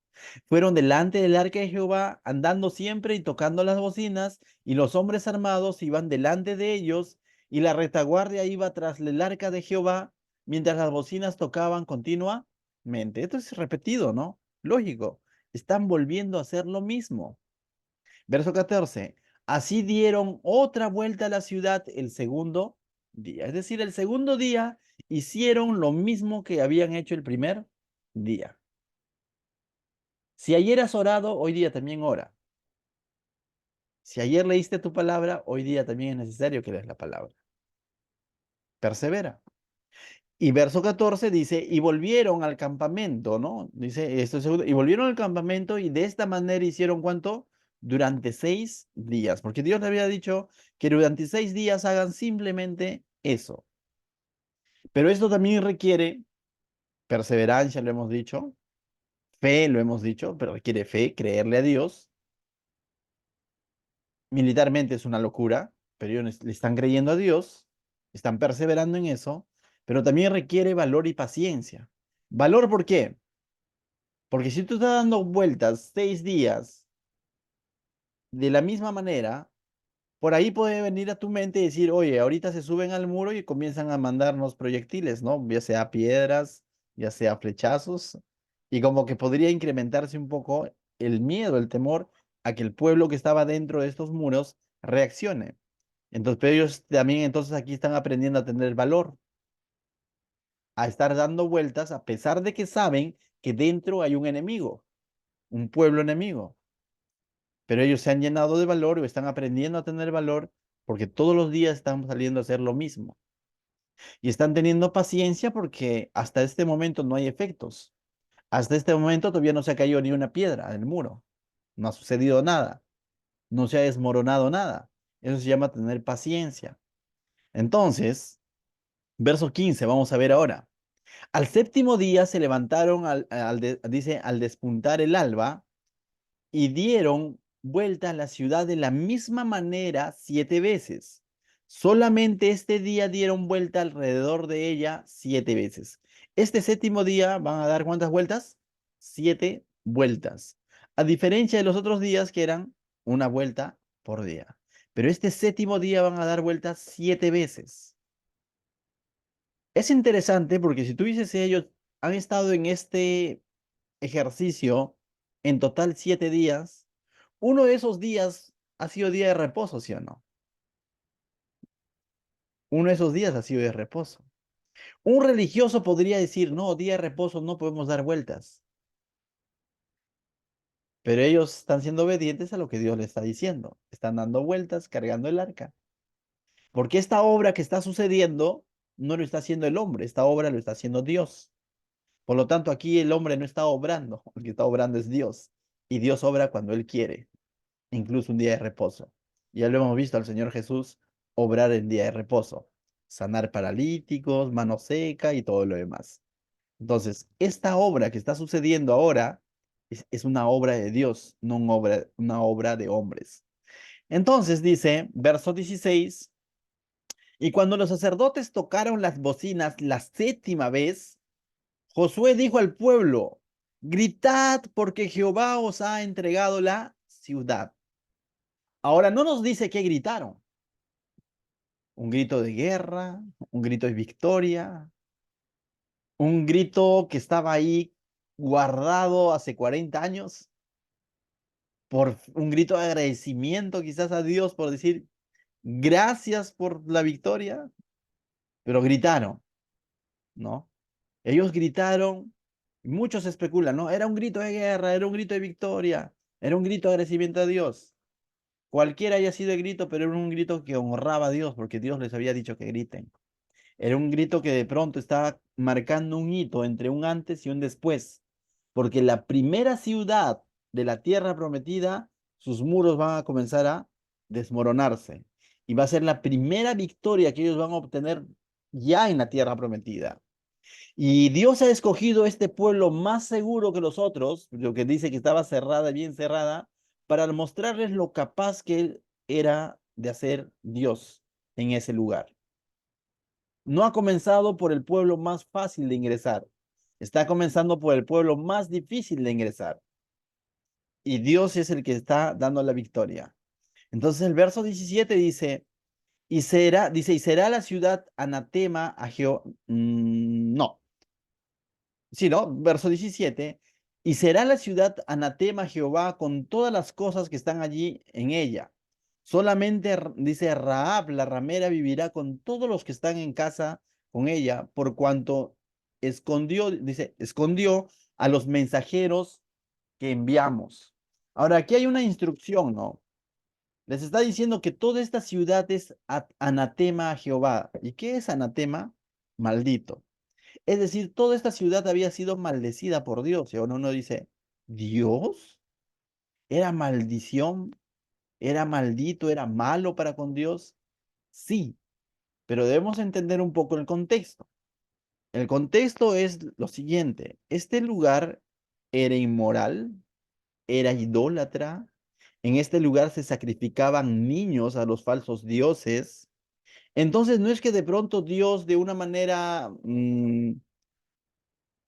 Fueron delante del arca de Jehová, andando siempre y tocando las bocinas, y los hombres armados iban delante de ellos, y la retaguardia iba tras el arca de Jehová, mientras las bocinas tocaban continuamente. Esto es repetido, ¿no? Lógico. Están volviendo a hacer lo mismo. Verso 14. Así dieron otra vuelta a la ciudad el segundo día. Es decir, el segundo día hicieron lo mismo que habían hecho el primer día. Si ayer has orado, hoy día también ora. Si ayer leíste tu palabra, hoy día también es necesario que leas la palabra. Persevera. Y verso 14 dice, y volvieron al campamento, ¿no? Dice esto es segundo, y volvieron al campamento y de esta manera hicieron ¿cuánto? Durante 6 días, porque Dios le había dicho que durante 6 días hagan simplemente eso. Pero esto también requiere perseverancia, lo hemos dicho, fe, lo hemos dicho, pero requiere fe, creerle a Dios. Militarmente es una locura, pero ellos le están creyendo a Dios, están perseverando en eso, pero también requiere valor y paciencia. ¿Valor por qué? Porque si tú estás dando vueltas 6 días de la misma manera, por ahí puede venir a tu mente y decir, oye, ahorita se suben al muro y comienzan a mandarnos proyectiles, ¿no? Ya sea piedras, ya sea flechazos, y como que podría incrementarse un poco el miedo, el temor a que el pueblo que estaba dentro de estos muros reaccione. Entonces, pero ellos también entonces aquí están aprendiendo a tener valor, a estar dando vueltas a pesar de que saben que dentro hay un enemigo, un pueblo enemigo. Pero ellos se han llenado de valor o están aprendiendo a tener valor porque todos los días están saliendo a hacer lo mismo. Y están teniendo paciencia porque hasta este momento no hay efectos. Hasta este momento todavía no se ha caído ni una piedra del muro. No ha sucedido nada. No se ha desmoronado nada. Eso se llama tener paciencia. Entonces, verso 15, vamos a ver ahora. Al séptimo día se levantaron, dice, al despuntar el alba, y dieron vuelta a la ciudad de la misma manera 7 veces. Solamente este día dieron vuelta alrededor de ella 7 veces. Este séptimo día van a dar ¿cuántas vueltas? 7 vueltas. A diferencia de los otros días que eran una vuelta por día. Pero este séptimo día van a dar vueltas 7 veces. Es interesante porque si tú dices ellos han estado en este ejercicio en total 7 días, uno de esos días ha sido día de reposo, ¿sí o no? Uno de esos días ha sido de reposo. Un religioso podría decir, no, día de reposo no podemos dar vueltas, pero ellos están siendo obedientes a lo que Dios les está diciendo. Están dando vueltas, cargando el arca. Porque esta obra que está sucediendo no lo está haciendo el hombre, esta obra lo está haciendo Dios. Por lo tanto, aquí el hombre no está obrando, el que está obrando es Dios. Y Dios obra cuando Él quiere, incluso un día de reposo. Ya lo hemos visto al Señor Jesús obrar en día de reposo, sanar paralíticos, mano seca y todo lo demás. Entonces, esta obra que está sucediendo ahora es una obra de Dios, no una obra de hombres. Entonces dice, verso 16, y cuando los sacerdotes tocaron las bocinas la séptima vez, Josué dijo al pueblo, gritad porque Jehová os ha entregado la ciudad. Ahora no nos dice qué gritaron. Un grito de guerra, un grito de victoria, un grito que estaba ahí guardado hace 40 años, por un grito de agradecimiento quizás a Dios por decir gracias por la victoria, pero gritaron, ¿no? Ellos gritaron, muchos especulan, ¿no? Era un grito de guerra, era un grito de victoria, era un grito de agradecimiento a Dios. Cualquiera haya sido el grito, pero era un grito que honraba a Dios, porque Dios les había dicho que griten. Era un grito que de pronto estaba marcando un hito entre un antes y un después, porque la primera ciudad de la tierra prometida, sus muros van a comenzar a desmoronarse y va a ser la primera victoria que ellos van a obtener ya en la tierra prometida. Y Dios ha escogido este pueblo más seguro que los otros, lo que dice que estaba cerrada, bien cerrada, para mostrarles lo capaz que él era de hacer Dios en ese lugar. No ha comenzado por el pueblo más fácil de ingresar. Está comenzando por el pueblo más difícil de ingresar. Y Dios es el que está dando la victoria. Entonces el verso 17 dice, y será la ciudad anatema a Jehová. No, sí, ¿no? Verso 17, y será la ciudad anatema a Jehová con todas las cosas que están allí en ella. Solamente, dice Rahab, la ramera, vivirá con todos los que están en casa con ella, por cuanto escondió, dice, escondió a los mensajeros que enviamos. Ahora, aquí hay una instrucción, ¿no? Les está diciendo que toda esta ciudad es anatema a Jehová. ¿Y qué es anatema? Maldito. Es decir, toda esta ciudad había sido maldecida por Dios. Y ahora uno dice, ¿Dios? ¿Era maldición? ¿Era maldito? ¿Era malo para con Dios? Sí, pero debemos entender un poco el contexto. El contexto es lo siguiente. Este lugar era inmoral, era idólatra. En este lugar se sacrificaban niños a los falsos dioses. Entonces no es que de pronto Dios de una manera,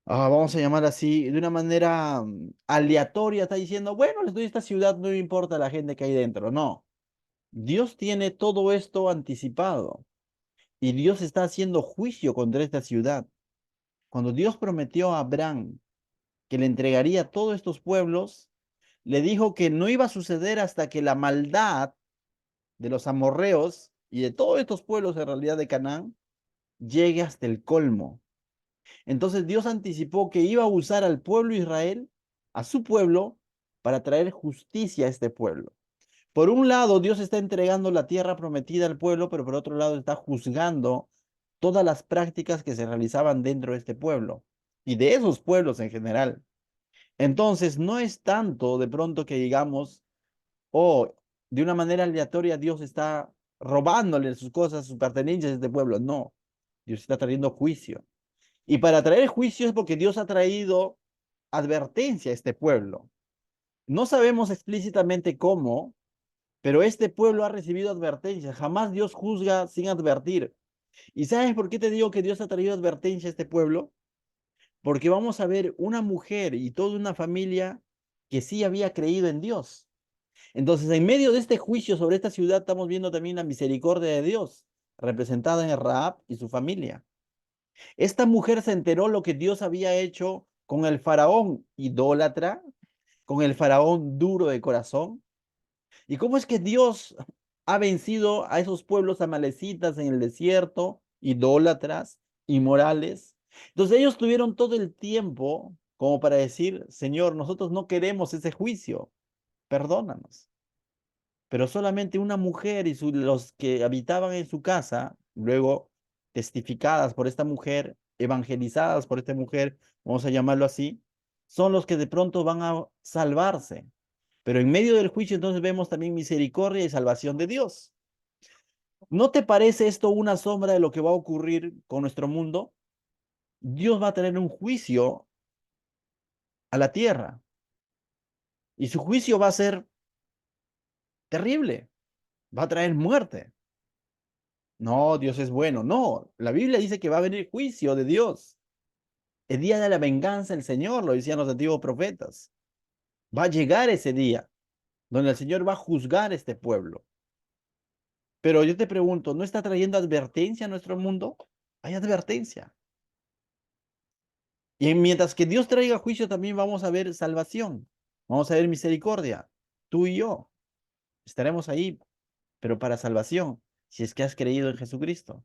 vamos a llamar así, de una manera aleatoria está diciendo, bueno, les doy esta ciudad, no me importa la gente que hay dentro. No, Dios tiene todo esto anticipado y Dios está haciendo juicio contra esta ciudad. Cuando Dios prometió a Abraham que le entregaría todos estos pueblos, le dijo que no iba a suceder hasta que la maldad de los amorreos y de todos estos pueblos en realidad de Canaán llegue hasta el colmo. Entonces Dios anticipó que iba a usar al pueblo de Israel, a su pueblo, para traer justicia a este pueblo. Por un lado, Dios está entregando la tierra prometida al pueblo, pero por otro lado está juzgando todas las prácticas que se realizaban dentro de este pueblo y de esos pueblos en general. Entonces, no es tanto de pronto que digamos, oh, de una manera aleatoria Dios está robándole sus cosas, sus pertenencias a este pueblo. No, Dios está trayendo juicio. Y para traer juicio es porque Dios ha traído advertencia a este pueblo. No sabemos explícitamente cómo, pero este pueblo ha recibido advertencia. Jamás Dios juzga sin advertir. ¿Y sabes por qué te digo que Dios ha traído advertencia a este pueblo? Porque vamos a ver una mujer y toda una familia que sí había creído en Dios. Entonces, en medio de este juicio sobre esta ciudad, estamos viendo también la misericordia de Dios, representada en Rahab y su familia. Esta mujer se enteró lo que Dios había hecho con el faraón idólatra, con el faraón duro de corazón, y cómo es que Dios ha vencido a esos pueblos amalecitas en el desierto, idólatras, inmorales. Entonces ellos tuvieron todo el tiempo como para decir, Señor, nosotros no queremos ese juicio, perdónanos. Pero solamente una mujer y los que habitaban en su casa, luego testificadas por esta mujer, evangelizadas por esta mujer, vamos a llamarlo así, son los que de pronto van a salvarse. Pero en medio del juicio entonces vemos también misericordia y salvación de Dios. ¿No te parece esto una sombra de lo que va a ocurrir con nuestro mundo? Dios va a tener un juicio a la tierra y su juicio va a ser terrible, va a traer muerte. No, Dios es bueno. No, la Biblia dice que va a venir juicio de Dios. El día de la venganza del Señor, lo decían los antiguos profetas. Va a llegar ese día donde el Señor va a juzgar este pueblo. Pero yo te pregunto, ¿no está trayendo advertencia a nuestro mundo? Hay advertencia. Y mientras que Dios traiga juicio, también vamos a ver salvación. Vamos a ver misericordia. Tú y yo estaremos ahí, pero para salvación, si es que has creído en Jesucristo.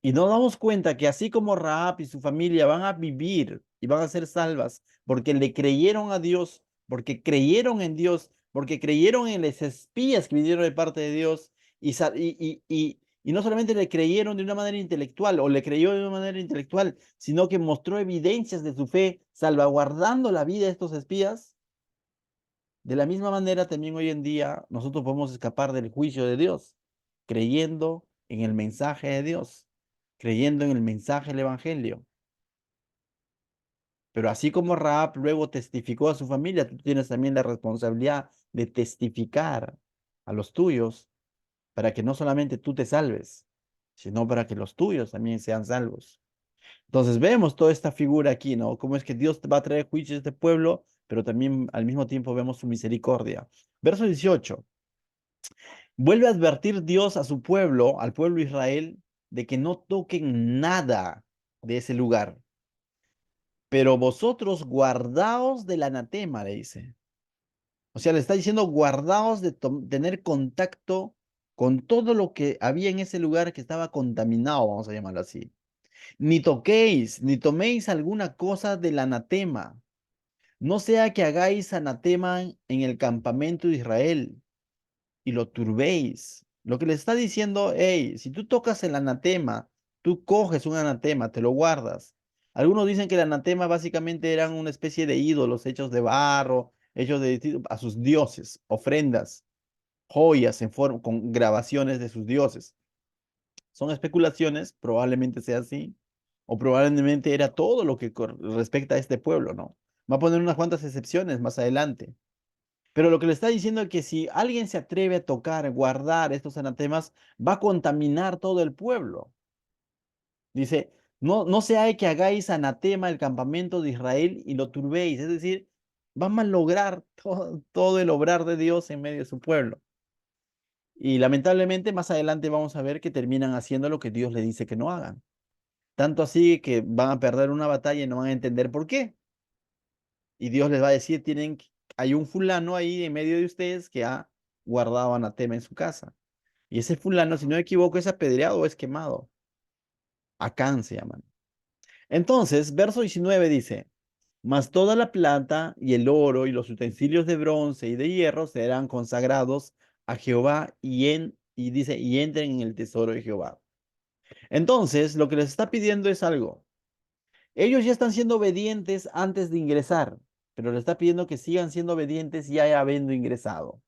Y nos damos cuenta que así como Rahab y su familia van a vivir y van a ser salvas porque le creyeron a Dios, porque creyeron en Dios, porque creyeron en las espías que vinieron de parte de Dios y no solamente le creyeron de una manera intelectual o le creyó de una manera intelectual, sino que mostró evidencias de su fe salvaguardando la vida de estos espías. De la misma manera también hoy en día nosotros podemos escapar del juicio de Dios creyendo en el mensaje de Dios, creyendo en el mensaje del Evangelio. Pero así como Rahab luego testificó a su familia, tú tienes también la responsabilidad de testificar a los tuyos para que no solamente tú te salves, sino para que los tuyos también sean salvos. Entonces vemos toda esta figura aquí, ¿no? Cómo es que Dios va a traer juicio a este pueblo, pero también al mismo tiempo vemos su misericordia. Verso 18. Vuelve a advertir Dios a su pueblo, al pueblo de Israel, de que no toquen nada de ese lugar. Pero vosotros guardaos del anatema, le dice. O sea, le está diciendo guardaos de tener contacto con todo lo que había en ese lugar que estaba contaminado, vamos a llamarlo así. Ni toquéis, ni toméis alguna cosa del anatema. No sea que hagáis anatema en el campamento de Israel y lo turbéis. Lo que le está diciendo, hey, si tú tocas el anatema Tú coges un anatema, te lo guardas. Algunos dicen que el anatema básicamente eran una especie de ídolos hechos de barro, hechos a sus dioses, ofrendas, joyas en forma, con grabaciones de sus dioses. Son especulaciones, probablemente sea así, o probablemente era todo lo que respecta a este pueblo, ¿no? Va a poner unas cuantas excepciones más adelante. Pero lo que le está diciendo es que si alguien se atreve a tocar, guardar estos anatemas, va a contaminar todo el pueblo. Dice, no sea que hagáis anatema el campamento de Israel y lo turbéis. Es decir, va a malograr todo el obrar de Dios en medio de su pueblo. Y lamentablemente más adelante vamos a ver que terminan haciendo lo que Dios le dice que no hagan. Tanto así que van a perder una batalla y no van a entender por qué. Y Dios les va a decir, hay un fulano ahí en medio de ustedes que ha guardado anatema en su casa. Y ese fulano, si no me equivoco, es apedreado o es quemado. Acán se llaman. Entonces, verso 19 dice, mas toda la plata y el oro y los utensilios de bronce y de hierro serán consagrados a Jehová y dice, y entren en el tesoro de Jehová. Entonces, lo que les está pidiendo es algo. Ellos ya están siendo obedientes antes de ingresar, pero les está pidiendo que sigan siendo obedientes ya habiendo ingresado.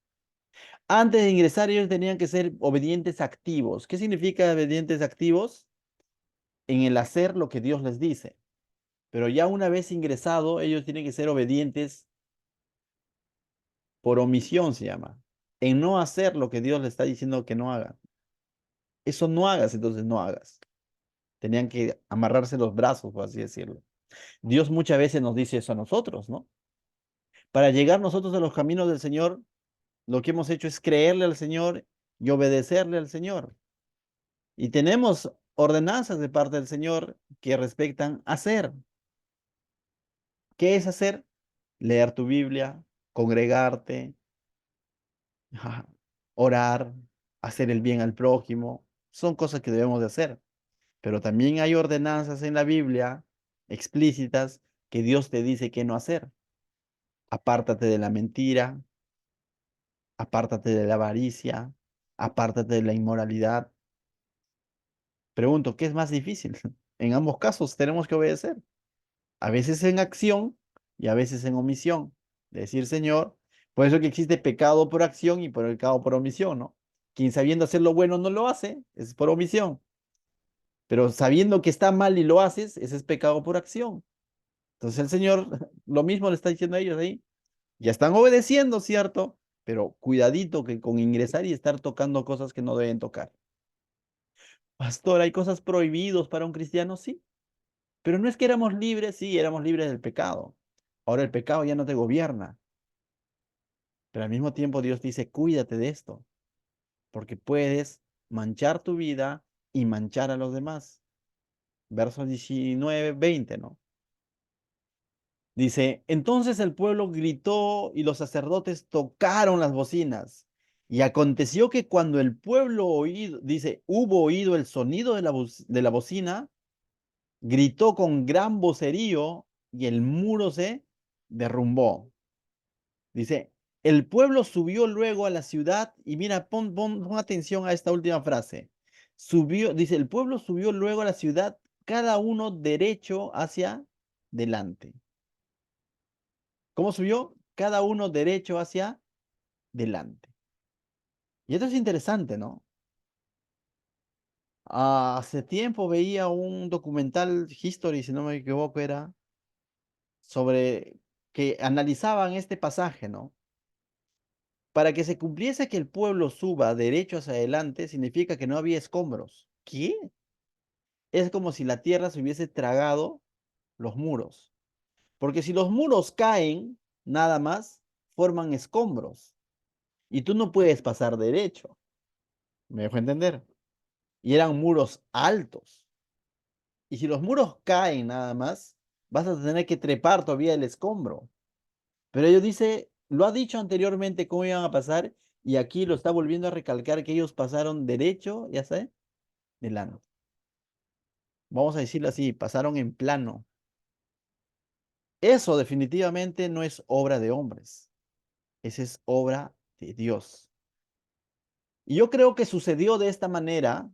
Antes de ingresar, ellos tenían que ser obedientes activos. ¿Qué significa obedientes activos? En el hacer lo que Dios les dice. Pero ya una vez ingresado, ellos tienen que ser obedientes por omisión, se llama. En no hacer lo que Dios les está diciendo que no hagan. Eso no hagas, entonces no hagas. Tenían que amarrarse los brazos, por así decirlo. Dios muchas veces nos dice eso a nosotros, ¿no? Para llegar nosotros a los caminos del Señor, lo que hemos hecho es creerle al Señor y obedecerle al Señor. Y tenemos ordenanzas de parte del Señor que respectan hacer. ¿Qué es hacer? Leer tu Biblia, congregarte, orar, hacer el bien al prójimo. Son cosas que debemos de hacer. Pero también hay ordenanzas en la Biblia explícitas que Dios te dice que no hacer. Apártate de la mentira, apártate de la avaricia, apártate de la inmoralidad. Pregunto, ¿qué es más difícil? En ambos casos tenemos que obedecer. A veces en acción y a veces en omisión. Decir, Señor, por eso que existe pecado por acción y por pecado por omisión, ¿no? Quien sabiendo hacer lo bueno no lo hace, es por omisión. Pero sabiendo que está mal y lo haces, ese es pecado por acción. Entonces el Señor lo mismo le está diciendo a ellos ahí. Ya están obedeciendo, ¿cierto? Pero cuidadito que con ingresar y estar tocando cosas que no deben tocar. Pastor, ¿hay cosas prohibidas para un cristiano? Sí. Pero no es que éramos libres, sí, éramos libres del pecado. Ahora el pecado ya no te gobierna. Pero al mismo tiempo Dios dice, cuídate de esto, porque puedes manchar tu vida y manchar a los demás. Versos 19, 20, ¿no? Dice, entonces el pueblo gritó y los sacerdotes tocaron las bocinas. Y aconteció que cuando el pueblo oído, dice, hubo oído el sonido de de la bocina, gritó con gran vocerío y el muro se derrumbó. Dice, el pueblo subió luego a la ciudad y mira, pon atención a esta última frase. Subió, dice, el pueblo subió luego a la ciudad, cada uno derecho hacia delante. ¿Cómo subió? Cada uno derecho hacia delante. Y esto es interesante, ¿no? Hace tiempo veía un documental History, si no me equivoco, era sobre que analizaban este pasaje, ¿no? Para que se cumpliese que el pueblo suba derecho hacia adelante, significa que no había escombros. ¿Qué? Es como si la tierra se hubiese tragado los muros. Porque si los muros caen, nada más, forman escombros. Y tú no puedes pasar derecho. ¿Me dejo entender? Y eran muros altos. Y si los muros caen nada más, vas a tener que trepar todavía el escombro. Pero ellos dice, lo ha dicho anteriormente cómo iban a pasar y aquí lo está volviendo a recalcar que ellos pasaron derecho, ya sé, delante. Vamos a decirlo así, pasaron en plano. Eso definitivamente no es obra de hombres, esa es obra de Dios. Y yo creo que sucedió de esta manera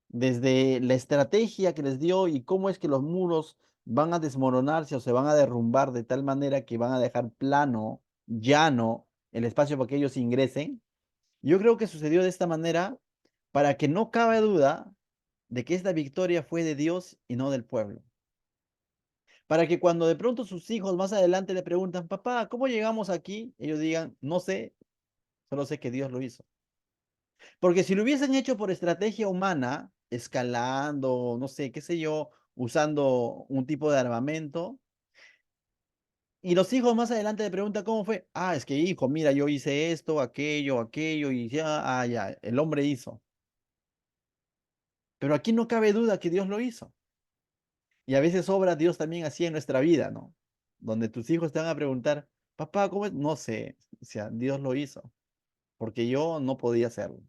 desde la estrategia que les dio y cómo es que los muros van a desmoronarse o se van a derrumbar de tal manera que van a dejar plano, llano, el espacio para que ellos ingresen. Yo creo que sucedió de esta manera para que no cabe duda de que esta victoria fue de Dios y no del pueblo. Para que cuando de pronto sus hijos más adelante le preguntan, papá, ¿cómo llegamos aquí? Ellos digan, no sé, solo sé que Dios lo hizo. Porque si lo hubiesen hecho por estrategia humana, escalando, no sé, qué sé yo, usando un tipo de armamento, y los hijos más adelante le preguntan cómo fue, ah, es que hijo, mira, yo hice esto, aquello, y ya, ya, el hombre hizo. Pero aquí no cabe duda que Dios lo hizo. Y a veces obra Dios también así en nuestra vida, ¿no? Donde tus hijos te van a preguntar, papá, ¿cómo es? No sé, o sea, Dios lo hizo, porque yo no podía hacerlo.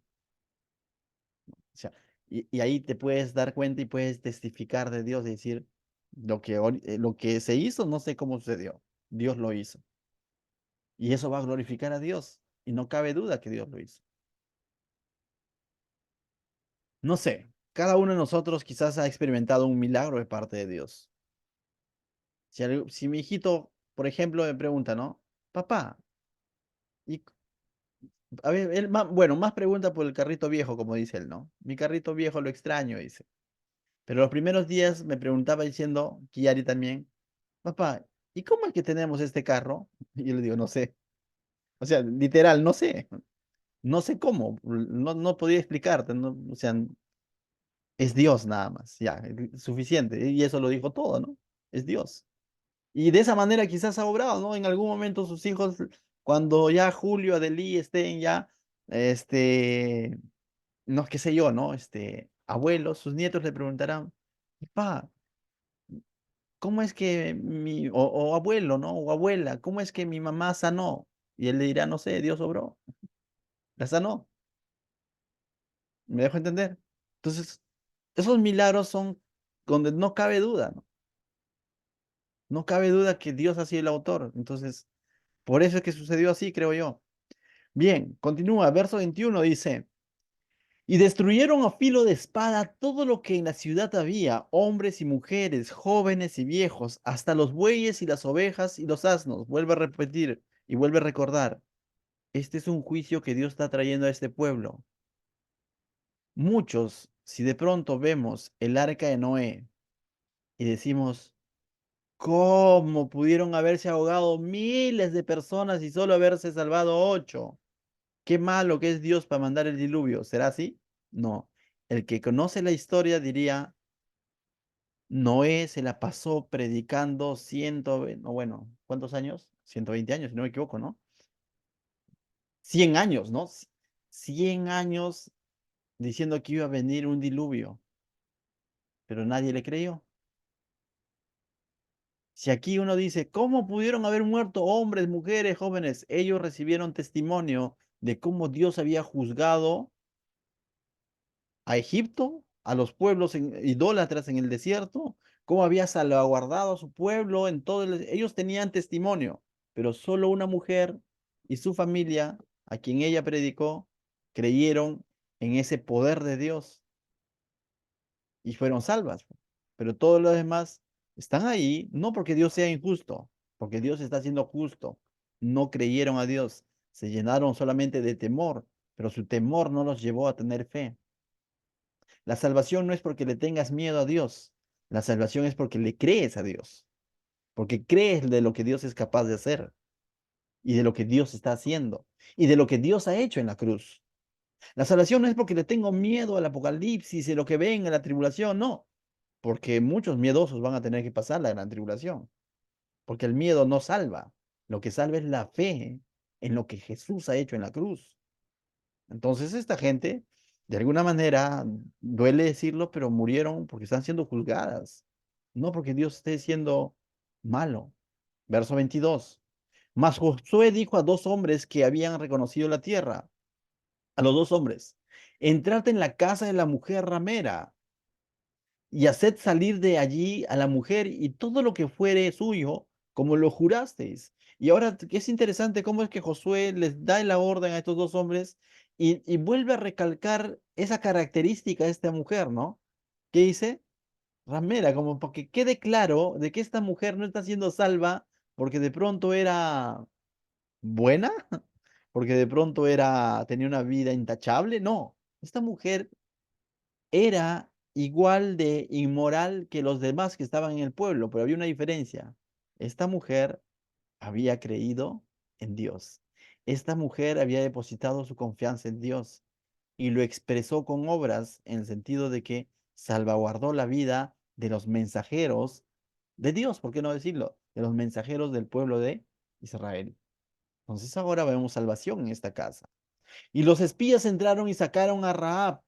O sea, y ahí te puedes dar cuenta y puedes testificar de Dios y decir, lo que se hizo, no sé cómo sucedió, Dios lo hizo. Y eso va a glorificar a Dios. Y no cabe duda que Dios lo hizo. No sé, cada uno de nosotros quizás ha experimentado un milagro de parte de Dios. Si mi hijito, por ejemplo, me pregunta, ¿no? Papá, y a ver, él bueno, más pregunta por el carrito viejo, como dice él, ¿no? Mi carrito viejo lo extraño, dice. Pero los primeros días me preguntaba diciendo, Kiari también, papá, ¿y cómo es que tenemos este carro? Y yo le digo, no sé. O sea, literal, no sé. No sé cómo. No podía explicarte. O sea, es Dios nada más. Ya, suficiente. Y eso lo dijo todo, ¿no? Es Dios. Y de esa manera quizás ha obrado, ¿no? En algún momento sus hijos, cuando ya Julio, Adelí estén ya, este, no, qué sé yo, ¿no? Abuelos, sus nietos le preguntarán, papá, ¿cómo es que o abuelo, ¿no? O abuela, ¿cómo es que mi mamá sanó? Y él le dirá, no sé, Dios obró, la sanó. ¿Me dejo entender? Entonces, esos milagros son donde no cabe duda, ¿no? No cabe duda que Dios ha sido el autor. Entonces, por eso es que sucedió así, creo yo. Bien, continúa, verso 21 dice, y destruyeron a filo de espada todo lo que en la ciudad había, hombres y mujeres, jóvenes y viejos, hasta los bueyes y las ovejas y los asnos. Vuelve a repetir y vuelve a recordar. Este es un juicio que Dios está trayendo a este pueblo. Muchos, si de pronto vemos el arca de Noé y decimos, ¿cómo pudieron haberse ahogado miles de personas y solo haberse salvado 8? Qué malo que es Dios para mandar el diluvio. ¿Será así? No. El que conoce la historia diría, Noé se la pasó predicando no, bueno, ¿cuántos años? 120 años, si no me equivoco, ¿no? 100 años, ¿no? 100 años diciendo que iba a venir un diluvio, pero nadie le creyó. Si aquí uno dice, ¿cómo pudieron haber muerto hombres, mujeres, jóvenes? Ellos recibieron testimonio de cómo Dios había juzgado a Egipto, a los pueblos idólatras en el desierto, cómo había salvaguardado a su pueblo en todo ellos tenían testimonio, pero solo una mujer y su familia, a quien ella predicó, creyeron en ese poder de Dios y fueron salvas. Pero todos los demás están ahí, no porque Dios sea injusto, porque Dios está siendo justo. No creyeron a Dios, se llenaron solamente de temor, pero su temor no los llevó a tener fe. La salvación no es porque le tengas miedo a Dios. La salvación es porque le crees a Dios. Porque crees de lo que Dios es capaz de hacer y de lo que Dios está haciendo y de lo que Dios ha hecho en la cruz. La salvación no es porque le tengo miedo al apocalipsis y lo que ven en la tribulación, no. Porque muchos miedosos van a tener que pasar la gran tribulación. Porque el miedo no salva. Lo que salva es la fe en lo que Jesús ha hecho en la cruz. Entonces esta gente, de alguna manera, duele decirlo, pero murieron porque están siendo juzgadas, no porque Dios esté siendo malo. Verso 22. Mas Josué dijo a dos hombres que habían reconocido la tierra, a los dos hombres, entrad en la casa de la mujer ramera y haced salir de allí a la mujer y todo lo que fuere suyo, como lo jurasteis. Y ahora que es interesante cómo es que Josué les da la orden a estos dos hombres Y vuelve a recalcar esa característica de esta mujer, ¿no? ¿Qué dice? Ramera, como porque quede claro de que esta mujer no está siendo salva porque de pronto era buena, porque de pronto tenía una vida intachable. No, esta mujer era igual de inmoral que los demás que estaban en el pueblo, pero había una diferencia. Esta mujer había creído en Dios. Esta mujer había depositado su confianza en Dios y lo expresó con obras en el sentido de que salvaguardó la vida de los mensajeros de Dios, ¿por qué no decirlo? De los mensajeros del pueblo de Israel. Entonces ahora vemos salvación en esta casa. Y los espías entraron y sacaron a Rahab,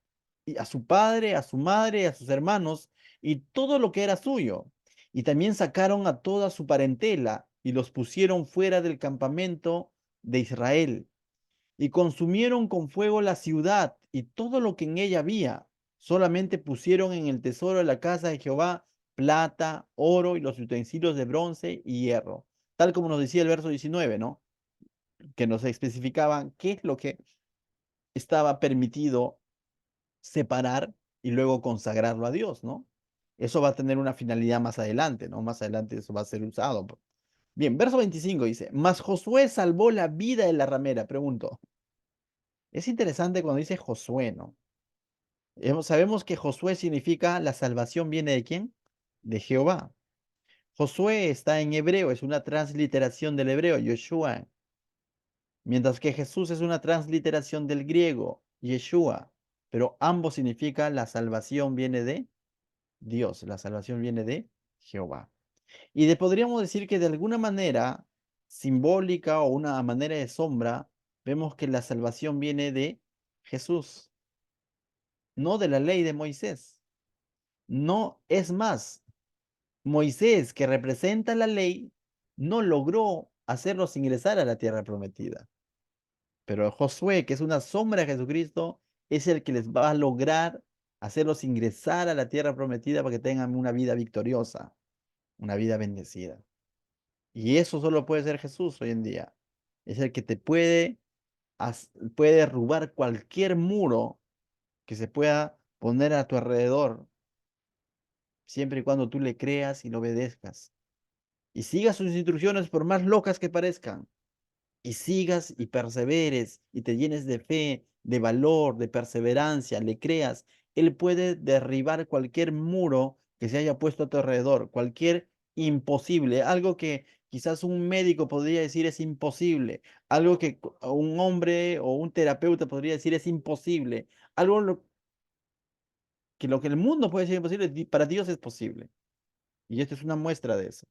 y a su padre, a su madre, a sus hermanos, y todo lo que era suyo. Y también sacaron a toda su parentela y los pusieron fuera del campamento de Israel. Y consumieron con fuego la ciudad y todo lo que en ella había. Solamente pusieron en el tesoro de la casa de Jehová plata, oro y los utensilios de bronce y hierro. Tal como nos decía el verso 19, ¿no? Que nos especificaban qué es lo que estaba permitido separar y luego consagrarlo a Dios, ¿no? Eso va a tener una finalidad más adelante, ¿no? Más adelante eso va a ser usado. Bien, verso 25 dice, mas Josué salvó la vida de la ramera. Pregunto, es interesante cuando dice Josué, ¿no? Sabemos que Josué significa la salvación viene de quién? De Jehová. Josué está en hebreo, es una transliteración del hebreo, Yoshua, mientras que Jesús es una transliteración del griego, Yeshua, pero ambos significa la salvación viene de Dios, la salvación viene de Jehová. Podríamos decir que de alguna manera simbólica o una manera de sombra, vemos que la salvación viene de Jesús, no de la ley de Moisés. No es más, Moisés, que representa la ley, no logró hacerlos ingresar a la tierra prometida. Pero Josué, que es una sombra de Jesucristo, es el que les va a lograr hacerlos ingresar a la tierra prometida para que tengan una vida victoriosa, una vida bendecida. Y eso solo puede ser Jesús hoy en día. Es el que te puede derrubar cualquier muro que se pueda poner a tu alrededor, siempre y cuando tú le creas y lo obedezcas. Y sigas sus instrucciones por más locas que parezcan. Y sigas y perseveres y te llenes de fe, de valor, de perseverancia, le creas, Él puede derribar cualquier muro que se haya puesto a tu alrededor, cualquier imposible, algo que quizás un médico podría decir es imposible, algo que un hombre o un terapeuta podría decir es imposible, algo lo que el mundo puede decir imposible, para Dios es posible. Y esto es una muestra de eso.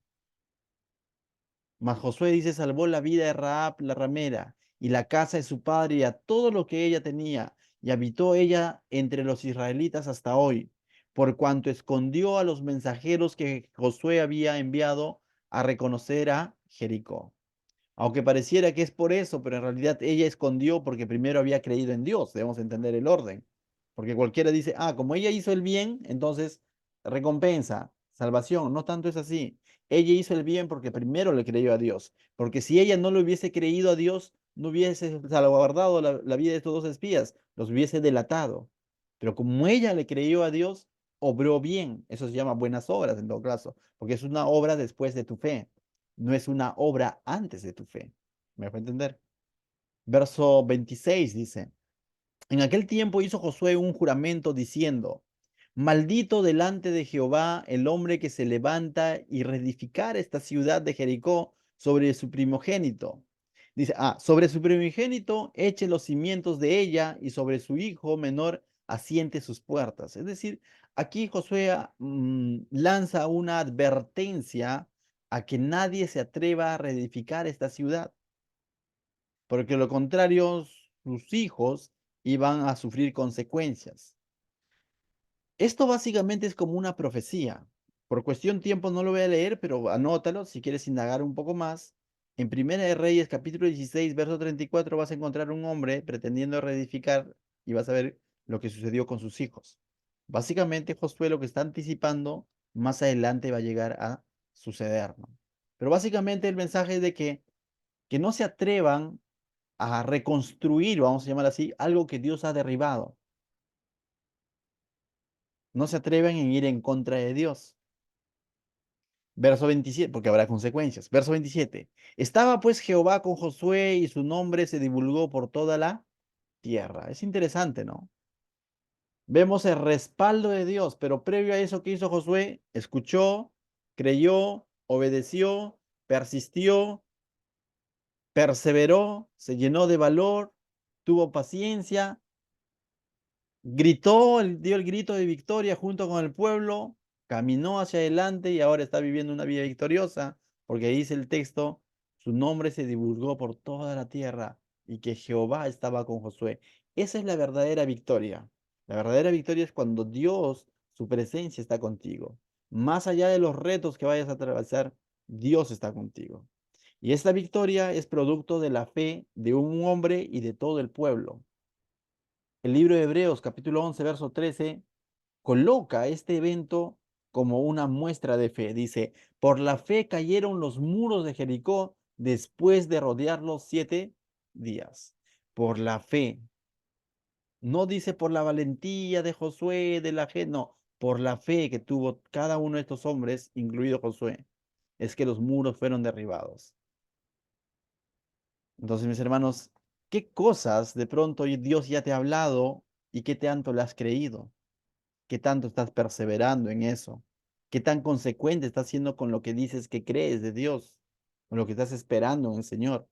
Mas Josué dice, salvó la vida de Rahab la ramera y la casa de su padre y a todo lo que ella tenía, y habitó ella entre los israelitas hasta hoy, por cuanto escondió a los mensajeros que Josué había enviado a reconocer a Jericó. Aunque pareciera que es por eso, pero en realidad ella escondió porque primero había creído en Dios. Debemos entender el orden. Porque cualquiera dice, ah, como ella hizo el bien, entonces recompensa, salvación. No tanto es así. Ella hizo el bien porque primero le creyó a Dios. Porque si ella no le hubiese creído a Dios, no hubiese salvaguardado la vida de estos dos espías, los hubiese delatado. Pero como ella le creyó a Dios, obró bien. Eso se llama buenas obras en todo caso, porque es una obra después de tu fe, no es una obra antes de tu fe. ¿Me dejo entender? Verso 26 dice, en aquel tiempo hizo Josué un juramento diciendo, maldito delante de Jehová el hombre que se levanta y reedificar esta ciudad de Jericó sobre su primogénito. Dice, sobre su primogénito eche los cimientos de ella y sobre su hijo menor asiente sus puertas. Es decir, aquí Josué lanza una advertencia a que nadie se atreva a reedificar esta ciudad, porque lo contrario, sus hijos iban a sufrir consecuencias. Esto básicamente es como una profecía. Por cuestión de tiempo no lo voy a leer, pero anótalo si quieres indagar un poco más. En Primera de Reyes, capítulo 16, verso 34, vas a encontrar un hombre pretendiendo reedificar y vas a ver lo que sucedió con sus hijos. Básicamente, Josué lo que está anticipando más adelante va a llegar a suceder, ¿no? Pero básicamente el mensaje es de que no se atrevan a reconstruir, vamos a llamar así, algo que Dios ha derribado. No se atreven en ir en contra de Dios. Verso 27, porque habrá consecuencias. Verso 27. Estaba pues Jehová con Josué y su nombre se divulgó por toda la tierra. Es interesante, ¿no? Vemos el respaldo de Dios, pero previo a eso que hizo Josué, escuchó, creyó, obedeció, persistió, perseveró, se llenó de valor, tuvo paciencia, gritó, dio el grito de victoria junto con el pueblo, caminó hacia adelante y ahora está viviendo una vida victoriosa, porque dice el texto, su nombre se divulgó por toda la tierra y que Jehová estaba con Josué. Esa es la verdadera victoria. La verdadera victoria es cuando Dios, su presencia está contigo. Más allá de los retos que vayas a atravesar, Dios está contigo. Y esta victoria es producto de la fe de un hombre y de todo el pueblo. El libro de Hebreos, capítulo 11, verso 13, coloca este evento como una muestra de fe. Dice, por la fe cayeron los muros de Jericó después de rodearlos 7 días. Por la fe. No dice por la valentía de Josué, de la gente, no, por la fe que tuvo cada uno de estos hombres, incluido Josué, es que los muros fueron derribados. Entonces, mis hermanos, ¿qué cosas de pronto Dios ya te ha hablado y qué tanto le has creído? ¿Qué tanto estás perseverando en eso? ¿Qué tan consecuente estás siendo con lo que dices que crees de Dios? Con lo que estás esperando en el Señor.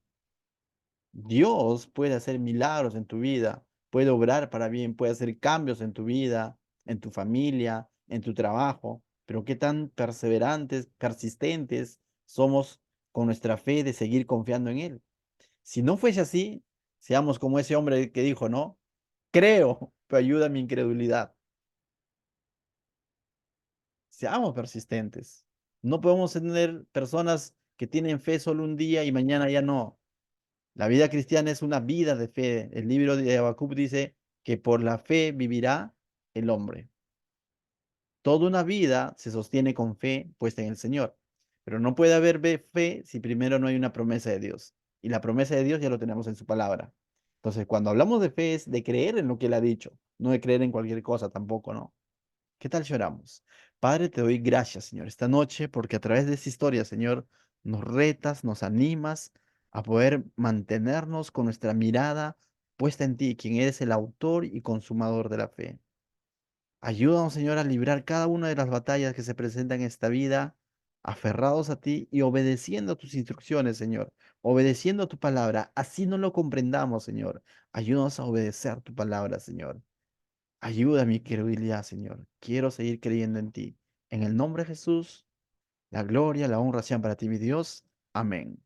Dios puede hacer milagros en tu vida, puede obrar para bien, puede hacer cambios en tu vida, en tu familia, en tu trabajo, pero qué tan perseverantes, persistentes somos con nuestra fe de seguir confiando en Él. Si no fuese así, seamos como ese hombre que dijo, ¿no? Creo, pero ayuda a mi incredulidad. Seamos persistentes. No podemos tener personas que tienen fe solo un día y mañana ya no. La vida cristiana es una vida de fe. El libro de Habacuc dice que por la fe vivirá el hombre. Toda una vida se sostiene con fe puesta en el Señor. Pero no puede haber fe si primero no hay una promesa de Dios. Y la promesa de Dios ya lo tenemos en su palabra. Entonces, cuando hablamos de fe es de creer en lo que Él ha dicho, no de creer en cualquier cosa tampoco, ¿no? ¿Qué tal si oramos? Padre, te doy gracias, Señor, esta noche, porque a través de esta historia, Señor, nos retas, nos animas a poder mantenernos con nuestra mirada puesta en ti, quien eres el autor y consumador de la fe. Ayúdanos, Señor, a librar cada una de las batallas que se presentan en esta vida, aferrados a ti y obedeciendo tus instrucciones, Señor, obedeciendo tu palabra. Así no lo comprendamos, Señor. Ayúdanos a obedecer tu palabra, Señor. Ayuda a mi credibilidad, Señor. Quiero seguir creyendo en ti. En el nombre de Jesús, la gloria, la honra sean para ti, mi Dios. Amén.